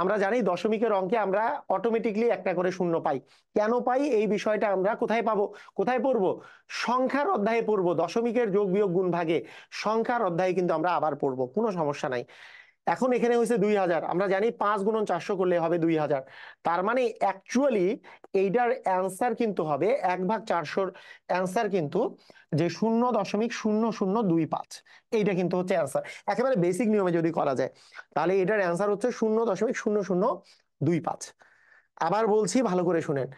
আমরা জানি দশমিকের অঙ্কে আমরা অটোমেটিকলি একটা করে শূন্য পাই। কেন পাই এই বিষয়টা আমরা কোথায় পাবো, কোথায় পড়বো, সংখ্যার অধ্যায়ে পড়বো, দশমিকের যোগ বিয়োগ গুণ ভাগে সংখ্যার অধ্যায়ে কিন্তু আমরা আবার পড়বো, কোনো সমস্যা নাই। এখন এখানে হয়েছে 2000, আমরা জানি 5 × 400 করলে হবে 2000, তার মানে অ্যাকচুয়ালি এইটার অ্যান্সার কিন্তু হবে 1/400-র অ্যান্সার কিন্তু যে 0.0025, এইটা কিন্তু হচ্ছে অ্যান্সার। একেবারে বেসিক নিয়মে যদি করা যায় তাহলে এটার অ্যান্সার হচ্ছে 0.0025। আবার বলছি ভালো করে শুনেন,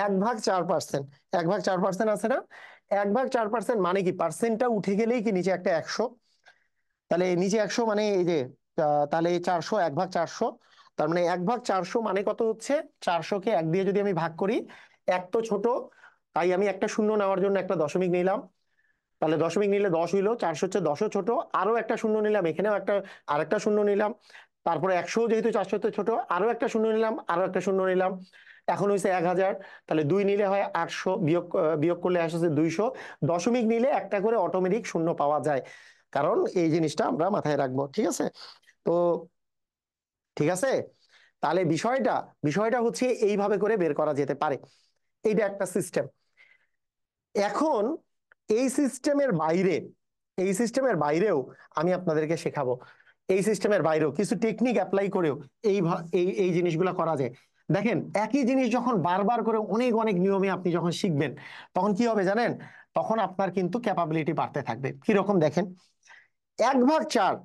1/4%, 1/4% আছে না, 1/4% মানে কি, পার্সেন্টটা উঠে গেলেই কি নিচে একটা 100, তাহলে নিচে 100 মানে এই যে তাহলে 400, 1/400, তার মানে 1/400 মানে কত হচ্ছে, 400-কে 1 দিয়ে যদি আমি ভাগ করি, এক তো ছোট, তাই আমি একটা শূন্য নেওয়ার জন্য একটা দশমিক নিলাম, তাহলে দশমিক নিলে 10 হইলো, 400 হচ্ছে 10ও ছোট, আরো একটা শূন্য নিলাম, এখানেও একটা আরেকটা শূন্য নিলাম, তারপরে 100 যেহেতু 400 তে ছোট, আরো একটা শূন্য নিলাম, আরো একটা শূন্য নিলাম, এখন হয়েছে 1000, তাহলে 2 নিলে হয় 800, বিয়োগ করলে আসছে 200, দশমিক নিলে একটা করে অটোমেটিক শূন্য পাওয়া যায়, কারণ এই জিনিসটা আমরা মাথায় রাখবো, ঠিক আছে? তো ঠিক আছে, তাহলে বিষয়টা বিষয়টা হচ্ছে এইভাবে করে বের করা যেতে পারে, এইটা একটা সিস্টেম। এখন এই সিস্টেমের বাইরে, এই সিস্টেমের বাইরেও আমি আপনাদেরকে শেখাবো, এই সিস্টেমের বাইরেও কিছু টেকনিক অ্যাপ্লাই করেও এই এই জিনিসগুলো করা যায়। দেখেন, একই জিনিস যখন বারবার করে অনেক অনেক নিয়মে আপনি যখন শিখবেন, তখন কি হবে জানেন, তখন আপনার কিন্তু ক্যাপাবিলিটি বাড়তে থাকবে। কিরকম দেখেন, 1/4,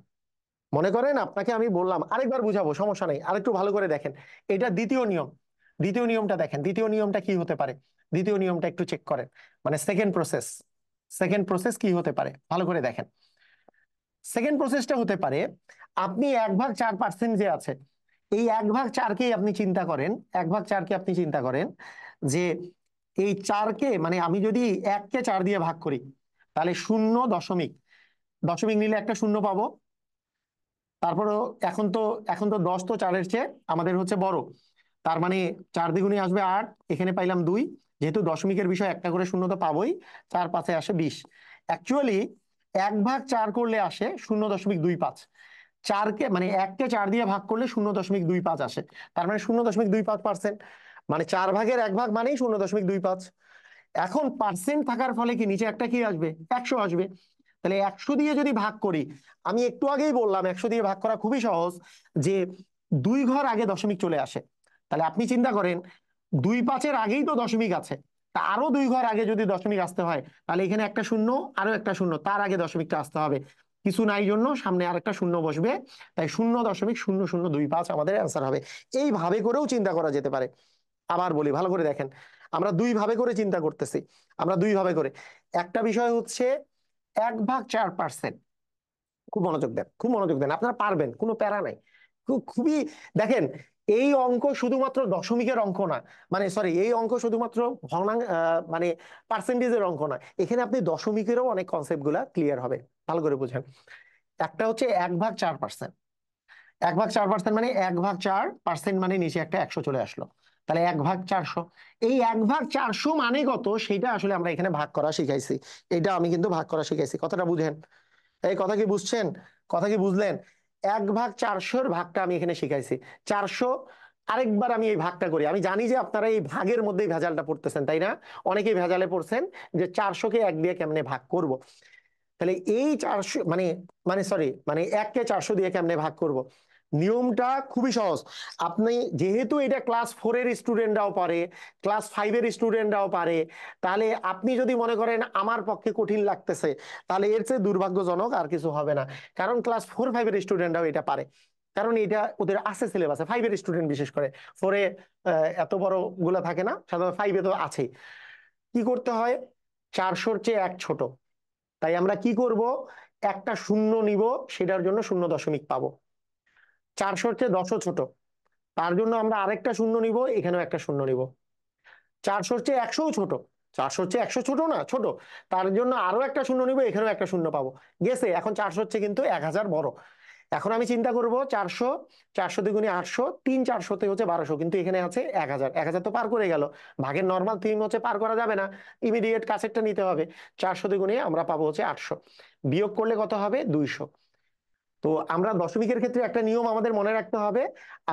মনে করেন আপনাকে আমি বললাম, আরেকবার বুঝাবো সমস্যা নেই, আরেকটু ভালো করে দেখেন, এটা দ্বিতীয় নিয়ম, দ্বিতীয় নিয়মটা দেখেন, দ্বিতীয় নিয়মটা কি হতে পারে, দ্বিতীয় নিয়মটা একটু চেক করেন, মানে সেকেন্ড প্রসেস, সেকেন্ড প্রসেস কি হতে পারে ভালো করে দেখেন। সেকেন্ড প্রসেসটা হতে পারে, আপনি 1/4% যে আছে, এই 1/4-কেই আপনি চিন্তা করেন, 1/4-কে আপনি চিন্তা করেন যে এই 4-কে, মানে আমি যদি 1-কে 4 দিয়ে ভাগ করি, তাহলে শূন্য দশমিক, দশমিক নিলে একটা শূন্য পাবো, তারপরেও এখন তো 10 তো 4-এর চেয়ে আমাদের হচ্ছে বড়, তার মানে 4 দ্বিগুণে আসবে 8, এখানে পাইলাম 2, যেহেতু দশমিকের বিষয় একটা করে শূন্য তো পাবোই, 4 5-এ আসে 20। অ্যাকচুয়ালি 1/4 করলে আসে 0.25, 4-কে মানে 1-কে 4 দিয়ে ভাগ করলে 0.25 আসে, তার মানে 0.25%, মানে 4/1 মানেই 0.25। এখন পার্সেন্ট থাকার ফলে কি নিচে একটা কি আসবে, 100 আসবে, তাহলে 100 দিয়ে যদি ভাগ করি, আমি একটু আগেই বললাম 100 দিয়ে ভাগ করা খুবই সহজ, যে 2 ঘর আগে দশমিক চলে আসে, তাহলে আপনি চিন্তা করেন 2/5-এর আগেই তো দশমিক আছে, তা আরো 2 ঘর আগে যদি দশমিক আসতে হয়, তাহলে এখানে একটা শূন্য, আরো একটা শূন্য, তার আগে দশমিকটা আসতে হবে, কিছু নাই জন্য সামনে আরেকটা শূন্য বসবে, তাই 0.0025 আমাদের অ্যান্সার হবে। এইভাবে করেও চিন্তা করা যেতে পারে। আবার বলি ভালো করে দেখেন, আমরা দুই ভাবে করে চিন্তা করতেছি, আমরা দুই ভাবে করে, একটা বিষয় হচ্ছে 1/4%, খুব মনোযোগ দেন, খুব মনোযোগ দেন, আপনারা পারবেন, কোনো প্যারা নাই, খুবই, দেখেন, এই অঙ্ক শুধুমাত্র দশমিকের অঙ্ক না, মানে সরি, এই অঙ্ক শুধুমাত্র ভগ্নাংশ মানে পার্সেন্টেজের অঙ্ক না, এখানে আপনি দশমিকেরও অনেক কনসেপ্ট গুলা ক্লিয়ার হবে, ভালো করে বুঝেন। একটা হচ্ছে 1/4%, 1/4% মানে 1/4% মানে নিচে একটা 100 চলে আসলো, তাহলে 1/400, এই 1/400 মানে কত সেটা আসলে আমরা এখানে ভাগ করা শিখাইছি, এটা আমি কিন্তু ভাগ করা শিখাইছি, কথাটা বুঝেন, এই কথা কি বুঝছেন, কথা কি বুঝলেন? 1/400-র ভাগটা আমি এখানে শিখাইছি, 400, আরেকবার আমি এই ভাগটা করি, আমি জানি যে আপনারা এই ভাগের মধ্যেই ভেজালটা পড়তেছেন, তাই না, অনেকেই ভেজালে পড়ছেন যে 400-কে 1 দিয়ে কেমনে ভাগ করব, তাহলে এই 400 মানে মানে সরি মানে 1-কে 400 দিয়ে কেমনে ভাগ করব, নিয়মটা খুবই সহজ। আপনি যেহেতু এটা ক্লাস 4-এর স্টুডেন্টরাও পারে, ক্লাস 5-এর স্টুডেন্টরাও পারে, তাহলে আপনি যদি মনে করেন আমার পক্ষে কঠিন লাগতেছে, তাহলে এর চেয়ে দুর্ভাগ্যজনক আর কিছু হবে না। কারণ ক্লাস 4-5-এর স্টুডেন্টরাও এটা পারে, কারণ এটা ওদের আছে সিলেবাসে। 5-এর স্টুডেন্ট বিশেষ করে, 4-এ এত বড় গুলা থাকে না, সাধারণত 5-এ তো আছেই। কি করতে হয়? 400-র চেয়ে 1 ছোট। তাই আমরা কি করব? একটা শূন্য নিব, সেটার জন্য 0.5 পাবো। 400-র চেয়ে 10ও ছোট, তার জন্য আমরা আরেকটা শূন্য নিব, এখানেও একটা শূন্য নিব। 400-র চেয়ে 100ও ছোট, 400-র চেয়ে 100 ছোট না, ছোট, তার জন্য আরো একটা শূন্য নিব, এখানেও একটা শূন্য পাবো। গেছে? এখন 400-র চেয়ে কিন্তু 1000 বড়। এখন আমি চিন্তা করব 400, 400 দ্বিগুণে 800, 3 400-তে হচ্ছে 1200, কিন্তু এখানে আছে 1000, 1000 তো পার করে গেল। ভাগের নর্মাল থিম হচ্ছে পার করা যাবে না, ইমিডিয়েট কাছেরটা নিতে হবে। 400 দ্বিগুণে আমরা পাবো হচ্ছে 800, বিয়োগ করলে কত হবে? 200। তো আমরা দশমিকের ক্ষেত্রে একটা নিয়ম আমাদের মনে রাখতে হবে,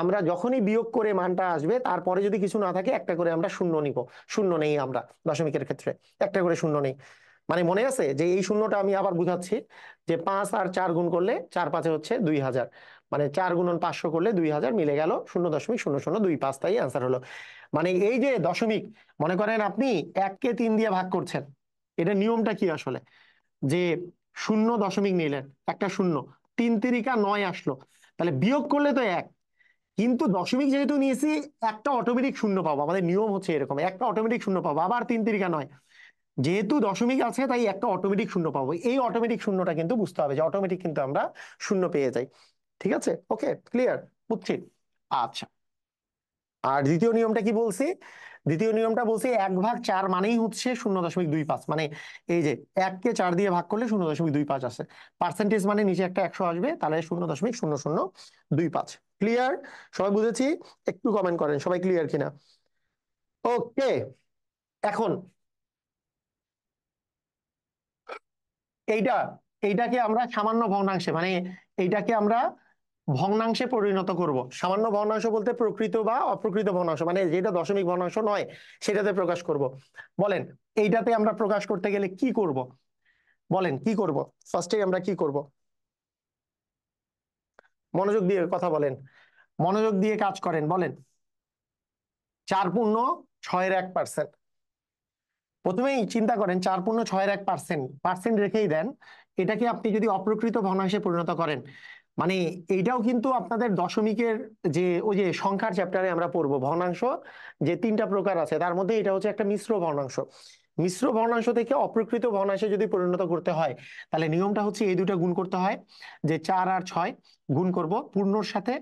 আমরা যখনই বিয়োগ করে মানটা আসবে তারপরে যদি কিছু না থাকে একটা করে আমরা শূন্য নিব। শূন্য নেই আমরা দশমিকের ক্ষেত্রে, একটা করে শূন্য নেই। মানে মনে আছে যে এই শূন্যটা আমি আবার বুঝাচ্ছি, যে 5 আর 4 গুণ করলে 4 5 হচ্ছে 2000, মানে 4 গুণন 500 করলে 2000 মিলে গেল 0.0025, তাই আনসার হলো। মানে এই যে দশমিক, মনে করেন আপনি 1-কে 3 দিয়ে ভাগ করছেন, এটা নিয়মটা কি আসলে? যে 0 দশমিক নিলেন, একটা শূন্য, 3 3 9 আসলো, তাহলে বিয়োগ করলে তো 1, কিন্তু দশমিক যেহেতু নিয়েছি, একটা অটোমেটিক শূন্য পাবো। আমাদের নিয়ম হচ্ছে এরকম, একটা অটোমেটিক শূন্য পাবো। আবার 3 3 9, যেহেতু দশমিক আছে তাই একটা অটোমেটিক শূন্য পাবো। এই অটোমেটিক শূন্যটা কিন্তু বুঝতে হবে, যে অটোমেটিক কিন্তু আমরা শূন্য পেয়ে যাই। ঠিক আছে? ওকে, ক্লিয়ার? বুঝছি। আচ্ছা, আর দ্বিতীয় নিয়মটা কি বলছি? দ্বিতীয় নিয়মটা বলছি 1/4 মানেই হচ্ছে 0.25, মানে এই যে 1-কে 4 দিয়ে ভাগ করলে 0.25 আছে। পার্সেন্টেজ মানে নিচে একটা 100 আসবে, তাহলে 0.0025। ক্লিয়ার? সবাই বুঝেছি? একটু কমেন্ট করেন সবাই ক্লিয়ার কিনা। ওকে, এখন এইটা, এইটাকে আমরা সামান্য ভগ্নাংশে, মানে এইটাকে আমরা ভগ্নাংশে পরিণত করব। সামান্য ভগ্নাংশ বলতে প্রকৃত বা অপ্রকৃত ভগ্নাংশ, মানে যেটা দশমিক ভগ্নাংশ নয় সেটাতে প্রকাশ করব। বলেন, এইটাতে আমরা প্রকাশ করতে গেলে কি করব? বলেন কি করব? ফার্স্টে আমরা কি করব? মনোযোগ দিয়ে কথা বলেন, মনোযোগ দিয়ে কাজ করেন, বলেন। 4 পূর্ণ 6-এর 1%। প্রথমেই চিন্তা করেন, 4 পূর্ণ 6-এর 1%, পার্সেন্ট রেখেই দেন। এটাকে আপনি যদি অপ্রকৃত ভগ্নাংশে পরিণত করেন, মানে এইটাও কিন্তু আপনাদের দশমিকের, যে ওই যে সংখ্যার চ্যাপ্টারে আমরা পড়বো ভগ্নাংশ যে 3টা প্রকার আছে, তার মধ্যে এটা হচ্ছে একটা মিশ্র ভগ্নাংশ। মিশ্র ভগ্নাংশ থেকে অপ্রকৃত ভগ্নাংশে যদি পরিণত করতে হয়, তাহলে নিয়মটা হচ্ছে এই দুটো গুণ করতে হয়। যে 4 আর 6 গুণ করব, পূর্ণর সাথে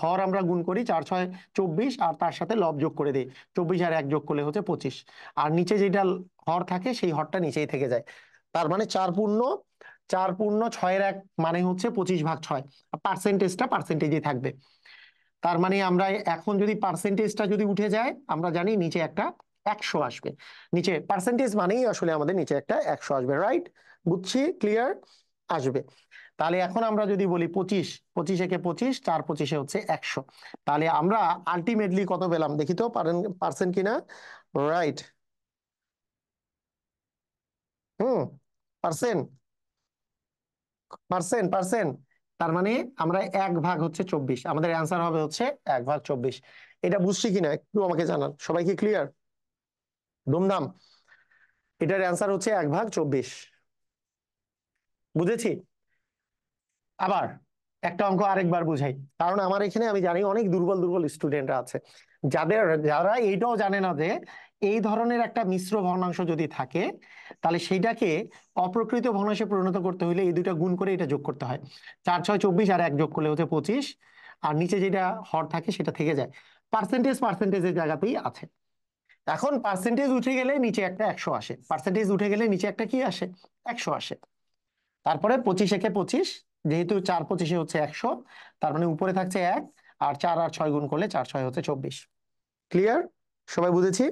হর আমরা গুণ করি, 4 6 24, আর তার সাথে লব যোগ করে দিই, 24 আর 1 যোগ করলে হচ্ছে 25। আর নিচে যেটা হর থাকে সেই হরটা নিচেই থেকে যায়। তার মানে 4 পূর্ণ 6-এর 1 মানে হচ্ছে 25/6। পার্সেন্টেজটা পার্সেন্টেজই থাকবে। তার মানে আমরা এখন যদি পার্সেন্টেজটা যদি উঠে যায়, আমরা জানি নিচে একটা 100 আসবে। নিচে পার্সেন্টেজ মানেই আসলে আমাদের নিচে একটা 100 আসবে, রাইট? বুঝছি? ক্লিয়ার? আসবে। তাহলে এখন আমরা যদি বলি 25, 25 একে 25, 4 25-এ হচ্ছে 100, তাহলে আমরা আলটিমেটলি কত পেলাম দেখি তো, পারেন পার্সেন্ট কিনা? রাইট। হুম, পার্সেন্ট, পার্সেন্ট, পার্সেন্ট। তার মানে আমরা 1/24, আমাদের অ্যান্সার হবে হচ্ছে 1/24। এটা বুঝছি কিনা একটু আমাকে জানান, সবাই কি ক্লিয়ার? ধুমধাম। এটার অ্যান্সার হচ্ছে 1/24। বুঝেছি? আবার একটা অঙ্ক আরেকবার বুঝাই, কারণ আমার এখানে আমি জানি অনেক দুর্বল দুর্বল স্টুডেন্টরা আছে, যারা এইটাও জানে না যে এই ধরনের একটা মিশ্র ভগ্নাংশ যদি থাকে, তাহলে সেইটাকে অপ্রকৃত ভগ্নাংশে পরিণত করতে হলে এই দুইটা গুণ করে এটা যোগ করতে হয়। 4 6 24 আর 1 যোগ করলে হচ্ছে 25, আর নিচে যেটা হর থাকে সেটা থেকে যায়। পার্সেন্টেজ পার্সেন্টেজের জায়গাতেই আছে। এখন পার্সেন্টেজ উঠে গেলে নিচে একটা 100 আসে, পার্সেন্টেজ উঠে গেলে নিচে একটা কি আসে? 100 আসে। তারপরে 25 একে 25, যেহেতু 4 25-এ হচ্ছে 100, তার মানে উপরে থাকছে 1, আর 4 আর 6 গুণ করলে 4 6 হচ্ছে 24। ক্লিয়ার? সবাই বুঝেছি?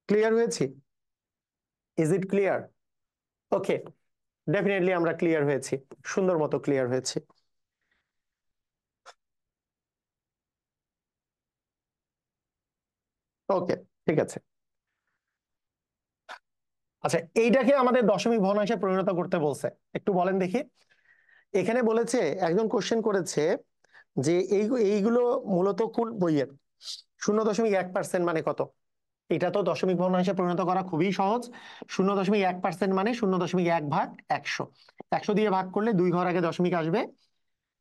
ক্লিয়ার হয়েছি? Is it clear? Okay, definitely আমরা ক্লিয়ার হয়েছি, সুন্দর মতো ক্লিয়ার হয়েছে। ওকে, ঠিক আছে। আচ্ছা, এইটাকে আমাদের দশমিক ভগ্নাংশে পরিণত করতে বলছে, একটু বলেন দেখি। এখানে বলেছে, একজন কোশ্চেন করেছে যে এইগুলো মূলত কোন বইয়ের। 0.1% মানে কত? এটা তো দশমিক ভগ্নাংশে পরিণত করা খুবই সহজ। 0.1% মানে 0.1/100। 100 দিয়ে ভাগ করলে 2 ঘর আগে দশমিক আসবে,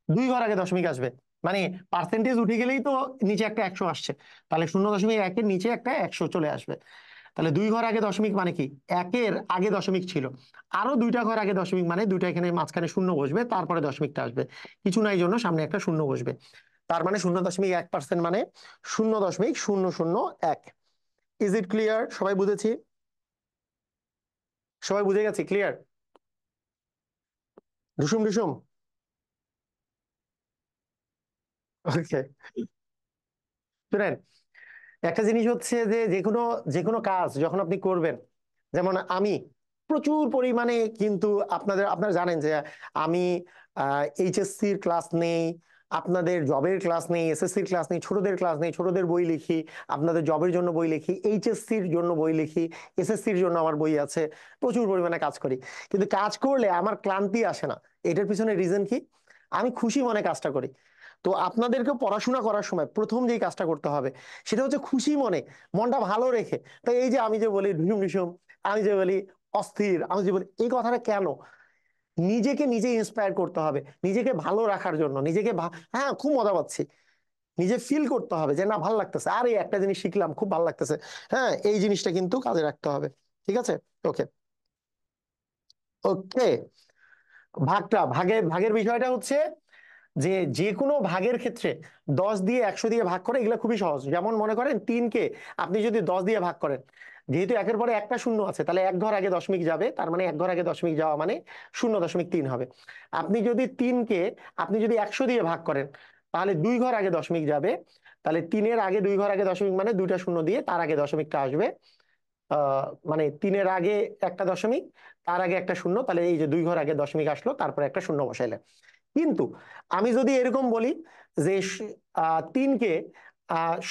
2 ঘর আগে দশমিক আসবে, মানে পার্সেন্টেজ উঠে গেলেই তো নিচে একটা 100 আসছে, তাহলে 0.1-এর নিচে একটা 100 চলে আসবে। তাহলে 2 ঘর আগে দশমিক মানে কি, একের আগে দশমিক ছিল, আরো 2টা ঘর আগে দশমিক মানে 2টা এখানে মাঝখানে শূন্য বসবে, তারপরে দশমিকটা আসবে, কিছু নাই জন্য সামনে একটা শূন্য বসবে। তার মানে 0.1% মানে 0.001। Is it clear? সবাই বুঝেছি? সবাই বুঝে গেছি? ক্লিয়ার? ঢুসুম ঢুসুম? ওকে, শুনেন, একটা জিনিস হচ্ছে যে যে কোনো কাজ যখন আপনি করবেন, যেমন আমি প্রচুর পরিমাণে কিন্তু আপনারা জানেন যে আমি এইচএসসির ক্লাস নেই, আপনাদের জবের ক্লাস নেই, এসএসসির ক্লাস নেই, ছোটদের ক্লাস নেই, ছোটদের বই লিখি, আপনাদের জবের জন্য বই লিখি, এইচএসসির জন্য বই লিখি, এসএসসির জন্য আমার বই আছে, প্রচুর পরিমাণে কাজ করি। কিন্তু কাজ করলে আমার ক্লান্তি আসে না। এটার পিছনে রিজন কি? আমি খুশি মনে কাজটা করি। তো আপনাদেরকে পড়াশোনা করার সময় প্রথম যেই কাজটা করতে হবে সেটা হচ্ছে খুশি মনে, মনটা ভালো রেখে। তাই এই যে আমি যে বলি ঢিসুম ঢিসুম, আমি যে বলি অস্থির, আমি যে বলি এই কথাটা কেন, নিজেকে নিজে ইন্সপায়ার করতে হবে, নিজেকে ভালো রাখার জন্য, হ্যাঁ খুব মজা পাচ্ছি, নিজে ফিল করতে হবে যে না ভালো লাগতেছে, আরে একটা জিনিস শিখলাম খুব ভালো লাগতেছে। হ্যাঁ, এই জিনিসটা কিন্তু কাজে রাখতে হবে। ঠিক আছে? ওকে। ওকে, ভাগের বিষয়টা হচ্ছে যে যে কোনো ভাগের ক্ষেত্রে 10 দিয়ে 100 দিয়ে ভাগ করে এগুলো খুবই সহজ। যেমন মনে করেন 3কে আপনি যদি 10 দিয়ে ভাগ করেন, যেহেতু একের পরে একটা শূন্য আছে, তাহলে এক ঘর আগে দশমিক যাবে, তার মানে এক ঘর আগে দশমিক যাওয়া মানে 0.3 হবে। আপনি যদি 3কে আপনি যদি 100 দিয়ে ভাগ করেন, তাহলে 2 ঘর আগে দশমিক যাবে, তাহলে 3-এর আগে 2 ঘর আগে দশমিক মানে 2টা শূন্য দিয়ে তার আগে দশমিকটা আসবে। মানে 3-এর আগে একটা দশমিক, তার আগে একটা শূন্য, তাহলে এই যে 2 ঘর আগে দশমিক আসলো, তারপরে একটা শূন্য বসাইলেন। কিন্তু আমি যদি এরকম বলি যে 3কে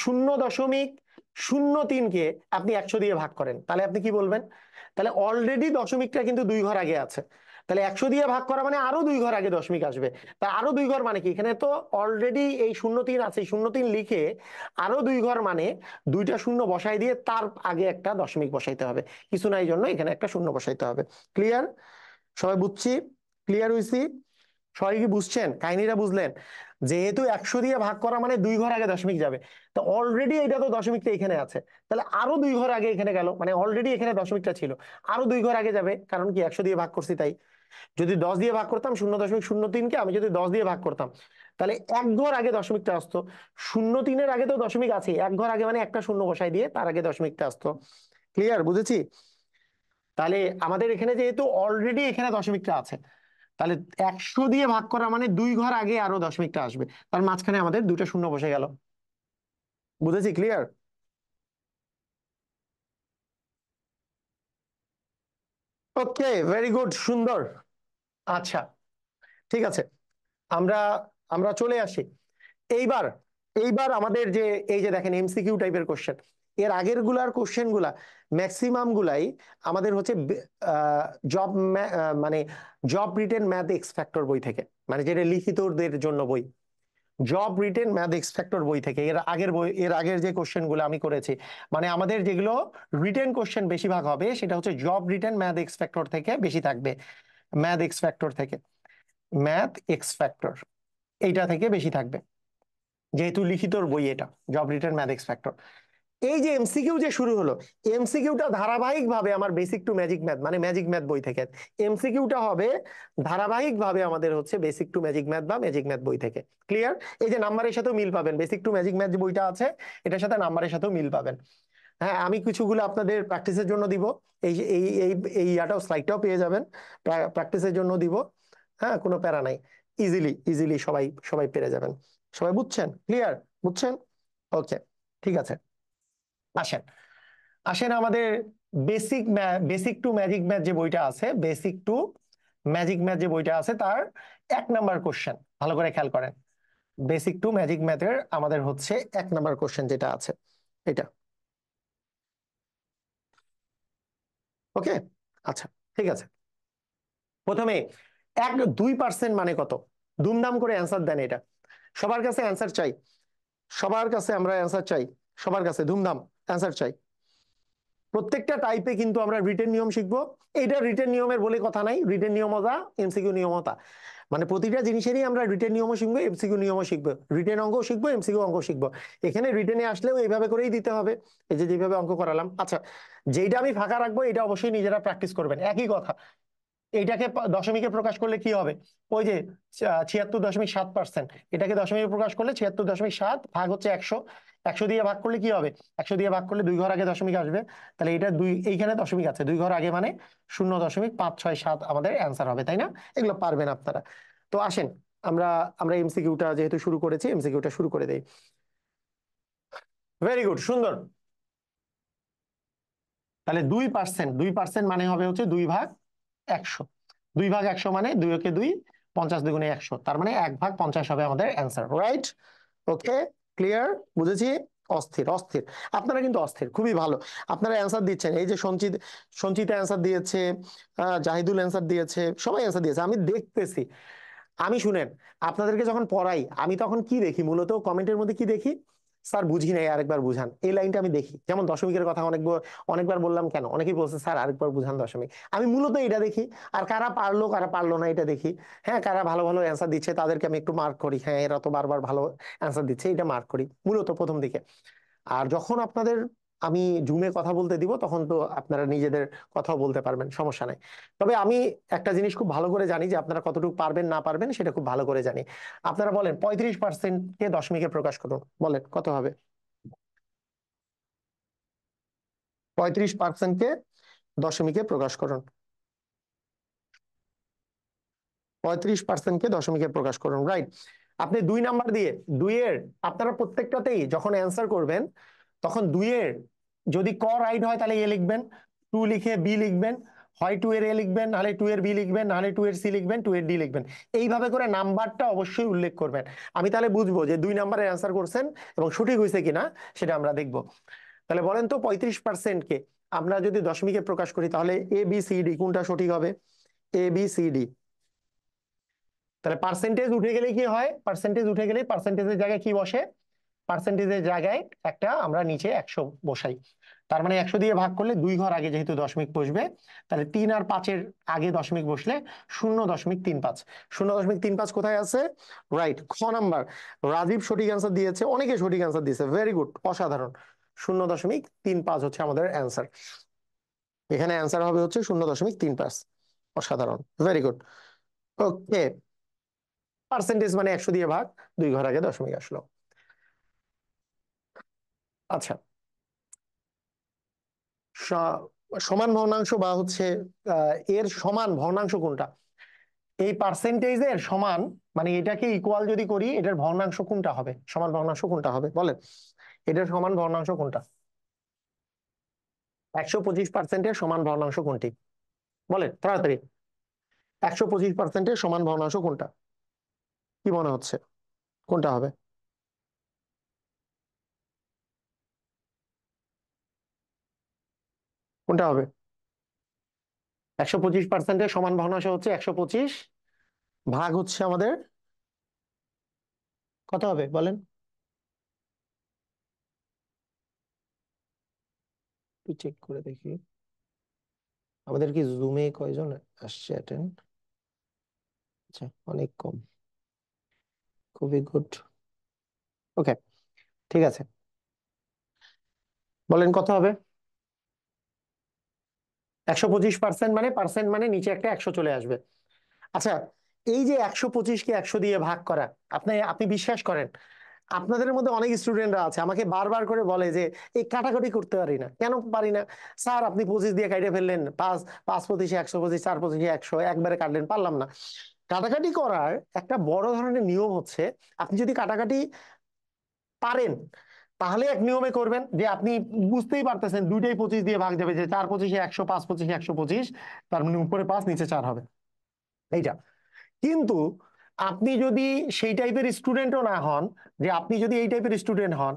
0.03-কে আপনি 100 দিয়ে ভাগ করেন, তাহলে আপনি কি বলবেন? তাহলে অলরেডি দশমিকটা কিন্তু 2 ঘর আগে আছে, তাহলে 100 দিয়ে ভাগ করা মানে আরো 2 ঘর আগে দশমিক আসবে। তা আরো 2 ঘর মানে কি, এখানে তো অলরেডি এই 0.3 আছে, 0.3 লিখে আরো 2 ঘর মানে 2টা শূন্য বসাই দিয়ে তার আগে একটা দশমিক বসাইতে হবে, কিছু নাই জন্য এখানে একটা শূন্য বসাইতে হবে। ক্লিয়ার? সবাই বুঝছি? ক্লিয়ার হইছি? সবাই কি বুঝছেন? কাহিনীটা বুঝলেন? যেহেতু 100 দিয়ে ভাগ করা মানে 2 ঘর আগে দশমিক যাবে, তো অলরেডি এটা তো দশমিকটা এখানে আছে, তাহলে আরো 2 ঘর আগে এখানে গেল, মানে অলরেডি এখানে দশমিকটা ছিল, আরো 2 ঘর আগে যাবে, কারণ কি 100 দিয়ে ভাগ করছি তাই। যদি 10 দিয়ে ভাগ করতাম 0.03-কে আমি যদি 10 দিয়ে ভাগ করতাম, তাহলে এক ঘর আগে দশমিকটা আসতো। 0.3-এর আগে তো দশমিক আছে, এক ঘর আগে মানে একটা শূন্য বসাই দিয়ে তার আগে দশমিকটা আসতো। ক্লিয়ার? বুঝেছি? তাহলে আমাদের এখানে যেহেতু অলরেডি এখানে দশমিকটা আছে, তাহলে 100 দিয়ে ভাগ করা মানে 2 ঘর আগে আরো দশমিকটা আসবে, তার মাঝখানে আমাদের 2টা শূন্য বসে গেল। বুঝেছি? ক্লিয়ার? ওকে, ভেরি গুড, সুন্দর। আচ্ছা, ঠিক আছে, আমরা আমরা চলে আসি এইবার। এইবার আমাদের যে এই যে দেখেন এমসিকিউ টাইপের কোশ্চেন, এর আগের গুলার কোশ্চেন গুলা ম্যাক্সিমাম গুলাই আমাদের হচ্ছে জব, মানে job written math x factor বই থেকে, মানে যেটা লিখিতদের জন্য বই, job written math x factor বই থেকে। এর আগের যে কোশ্চেন গুলো আমি করেছি, মানে আমাদের যেগুলো রিটেন কোশ্চেন বেশিরভাগ হবে সেটা হচ্ছে job written math x factor থেকে বেশি থাকবে, ম্যাথ এক্স ফ্যাক্টর থেকে, ম্যাথ এক্স ফ্যাক্টর এইটা থেকে বেশি থাকবে, যেহেতু লিখিতর বই এটা, job written math x factor. এই যে এমসিকিউ যে শুরু হলো, এমসিকিউটা ধারাবাহিক ভাবে আমার বেসিক টু ম্যাজিক ম্যাথ মানে ম্যাজিক ম্যাথ বই থেকে, এমসিকিউটা হবে ধারাবাহিক ভাবে আমাদের হচ্ছে বেসিক টু ম্যাজিক ম্যাথ বা ম্যাজিক ম্যাথ বই থেকে। ক্লিয়ার? এই যে নাম্বারের সাথেও মিল পাবেন, বেসিক টু ম্যাজিক ম্যাথ যে বইটা আছে এটার সাথে নাম্বারের সাথেও মিল পাবেন। হ্যাঁ, আমি কিছুগুলো আপনাদের প্র্যাকটিসের জন্য দিব, এই যে এই এই ইয়াটাও স্লাইডটাও পেয়ে যাবেন, প্র্যাকটিসের জন্য দিব। হ্যাঁ, কোনো প্যারা নাই, ইজিলি ইজিলি সবাই সবাই পেরে যাবেন। সবাই বুঝছেন? ক্লিয়ার? বুঝছেন? ওকে, ঠিক আছে। আসেন, আসেন আমাদের basic basic to magic math যে বইটা আছে, বেসিক টু ম্যাজিক ম্যাথ যে বইটা আছে তার 1 নাম্বার কোশ্চেন ভালো করে খেয়াল করেন। বেসিক টু ম্যাজিক ম্যাথের আমাদের হচ্ছে 1 নাম্বার কোশ্চেন যেটা আছে এটা। ওকে, আচ্ছা, ঠিক আছে। প্রথমে 2% মানে কত? দুমদাম করে অ্যান্সার দেন। এটা সবার কাছে অ্যান্সার চাই, সবার কাছে আমরা অ্যান্সার চাই, সবার কাছে ধুমধাম অ্যান্সার চাই। প্রত্যেকটা টাইপে কিন্তু আমরা রিটেন নিয়ম শিখবো। এইটা রিটেন নিয়মের বলে কথা নাই, রিটেন নিয়ম তা এমসিকিউ নিয়ম তা, মানে প্রতিটা জিনিসেরই আমরা রিটেন নিয়মও শিখবো, এমসিকিউ নিয়মও শিখবো, রিটেন অঙ্ক শিখবো, এমসিকিউ অঙ্ক শিখবো। এখানে রিটেনে আসলেও এইভাবে করেই দিতে হবে, এই যে যেভাবে অঙ্ক করালাম। আচ্ছা, যেইটা আমি ফাঁকা রাখবো এটা অবশ্যই নিজেরা প্র্যাকটিস করবেন। একই কথা, এইটাকে দশমিকে প্রকাশ করলে কি হবে? ওই যে 76.7%, এটাকে দশমিকে প্রকাশ করলে 76.7 ভাগ হচ্ছে 100, 100 দিয়ে ভাগ করলে কি হবে? 100 দিয়ে ভাগ করলে 2 ঘর আগে দশমিক আসবে, তাহলে এটা এইখানে দশমিক আছে 2 ঘর আগে, মানে 0.567 আমাদের অ্যান্সার হবে, তাই না? এগুলো পারবেন আপনারা। তো আসেন আমরা আমরা এমসিকিউটা যেহেতু শুরু করেছি, এমসিকিউটা শুরু করে দেই। ভেরি গুড, সুন্দর। তাহলে 2%, 2% মানে হবে হচ্ছে 2/100, 2/100 মানে 2 × 2 = 50, 2 × 100, তার মানে 1/50 হবে আমাদের অ্যান্সার, রাইট? ওকে, ক্লিয়ার, বুঝেছি। অস্থির অস্থির, আপনারা কিন্তু অস্থির, খুবই ভালো। আপনারা অ্যান্সার দিচ্ছেন, এই যে সঞ্চিতা অ্যান্সার দিয়েছে, জাহিদুল অ্যান্সার দিয়েছে, সবাই অ্যান্সার দিয়েছে, আমি দেখতেছি। আমি শুনেন, আপনাদেরকে যখন পড়াই আমি তখন কি দেখি? মূলত কমেন্টের মধ্যে কি দেখি? স্যার বুঝি নাই, আরেকবার বুঝান, এই লাইনটা আমি দেখি। যেমন দশমিকের কথা অনেকবার বললাম, কেন? অনেকেই বলছে স্যার আরেকবার বুঝান দশমিক। আমি মূলত এটা দেখি, আর কারা পারলো কারা পারলো না এটা দেখি। হ্যাঁ, কারা ভালো ভালো অ্যান্সার দিচ্ছে তাদেরকে আমি একটু মার্ক করি, হ্যাঁ এরা তো বারবার ভালো অ্যান্সার দিচ্ছে, এটা মার্ক করি মূলত প্রথম দিকে। আর যখন আপনাদের আমি জুমে কথা বলতে দিব তখন তো আপনারা নিজেদের কথাও বলতে পারবেন, সমস্যা নাই। তবে আমি একটা জিনিস খুব ভালো করে জানি যে আপনারা কতটুকু পারবেন না পারবেন, সেটা খুব ভালো করে জানি। আপনারা বলেন 35%কে দশমিকে প্রকাশ করুন, বলেন কত হবে? 35%কে দশমিকে প্রকাশ করুন, 35%কে দশমিকে প্রকাশ করুন, রাইট? আপনি 2 নাম্বার দিয়ে, দুইয়ের, আপনারা প্রত্যেকটাতেই যখন অ্যান্সার করবেন তখন দুইয়ের যদি ক রাইট হয় তাহলে এ লিখবেন, 2 লিখে বি লিখবেন, হয় 2 এর এ লিখবেন, নাহলে 2 এর বি লিখবেন, নাহলে 2 এর সি লিখবেন, 2 এর ডি লিখবেন। এইভাবে করে নাম্বারটা অবশ্যই উল্লেখ করবেন। আমি তাহলে বুঝবো যে 2 নাম্বারের অ্যান্সার করছেন এবং সঠিক হয়েছে কিনা সেটা আমরা দেখবো। তাহলে বলেন তো 35%কে আমরা যদি দশমিকে প্রকাশ করি তাহলে এ বি সি ডি কোনটা সঠিক হবে? A B C D. তাহলে পার্সেন্টেজ উঠে গেলে কি হয়? পার্সেন্টেজ উঠে গেলে পার্সেন্টেজের জায়গায় কি বসে? পার্সেন্টেজের জায়গায় একটা আমরা নিচে 100 বসাই। তার মানে 100 দিয়ে ভাগ করলে 2 ঘর আগে যেহেতু দশমিক বসবে, তাহলে 3 আর 5-এর আগে দশমিক বসলে 0.35। 0.35 কোথায় আছে? রাইট, খ নাম্বার। রাজীব সঠিক অ্যান্সার দিয়েছে, অনেকে সঠিক অ্যান্সার দিয়েছে, ভেরি গুড, অসাধারণ। 0.35 হচ্ছে আমাদের অ্যান্সার। এখানে অ্যান্সার হবে হচ্ছে 0.35। অসাধারণ, ভেরি গুড। ওকে, পার্সেন্টেজ মানে 100 দিয়ে ভাগ, 2 ঘর আগে দশমিক আসলো। আচ্ছা, সমান ভগ্নাংশ বা হচ্ছে এর সমান ভগ্নাংশ কোনটা? এই পার্সেন্টেজের সমান, মানে এটাকে ইকুয়াল যদি করি, এটার ভগ্নাংশ কোনটা হবে? সমান ভগ্নাংশ কোনটা হবে বলেন? এটার সমান ভগ্নাংশ কোনটা? 125%-এর সমান ভগ্নাংশ কোনটি? বলেন তাড়াতাড়ি। 125%-এর সমান ভগ্নাংশ কোনটা? কি মনে হচ্ছে কোনটা হবে? কোনটা হবে? 125%-এর সমান ভগ্নাংশ হচ্ছে 125 ভাগ হচ্ছে আমাদের কত হবে বলেন? একটু চেক করে দেখি আমাদের কি জুমে কয়জন আসছে অ্যাটেন্ড। আচ্ছা, অনেক কম, খুবই গুড। ওকে, ঠিক আছে, বলেন কত হবে? 125% মানে পার্সেন্ট মানে নিচে একটা 100 চলে আসবে। আচ্ছা, এই যে 125-কে 100 দিয়ে ভাগ করা, আপনি আপনি বিশ্বাস করেন আপনাদের মধ্যে অনেক স্টুডেন্টরা আছে আমাকে বারবার করে বলে যে এই কাটাকাটি করতে পারি না। কেন পারি না? স্যার আপনি 25 দিয়ে কাটে ফেললেন, 5 5 25 100, 25 4 25 100, একবারে কাটলেন, পারলাম না। কাটাকাটি করার একটা বড় ধরনের নিয়ম হচ্ছে, আপনি যদি কাটাকাটি পারেন তাহলে এক নিয়মে করবেন যে আপনি বুঝতেই পারতেছেন দুইটাই 25 দিয়ে ভাগ যাবে, যে 4 25 100, 5 25 125, তার মানে উপরে 5 নিচে 4 হবে, এইটা। কিন্তু আপনি যদি সেই টাইপের স্টুডেন্টও না হন, যে আপনি যদি এই টাইপের স্টুডেন্ট হন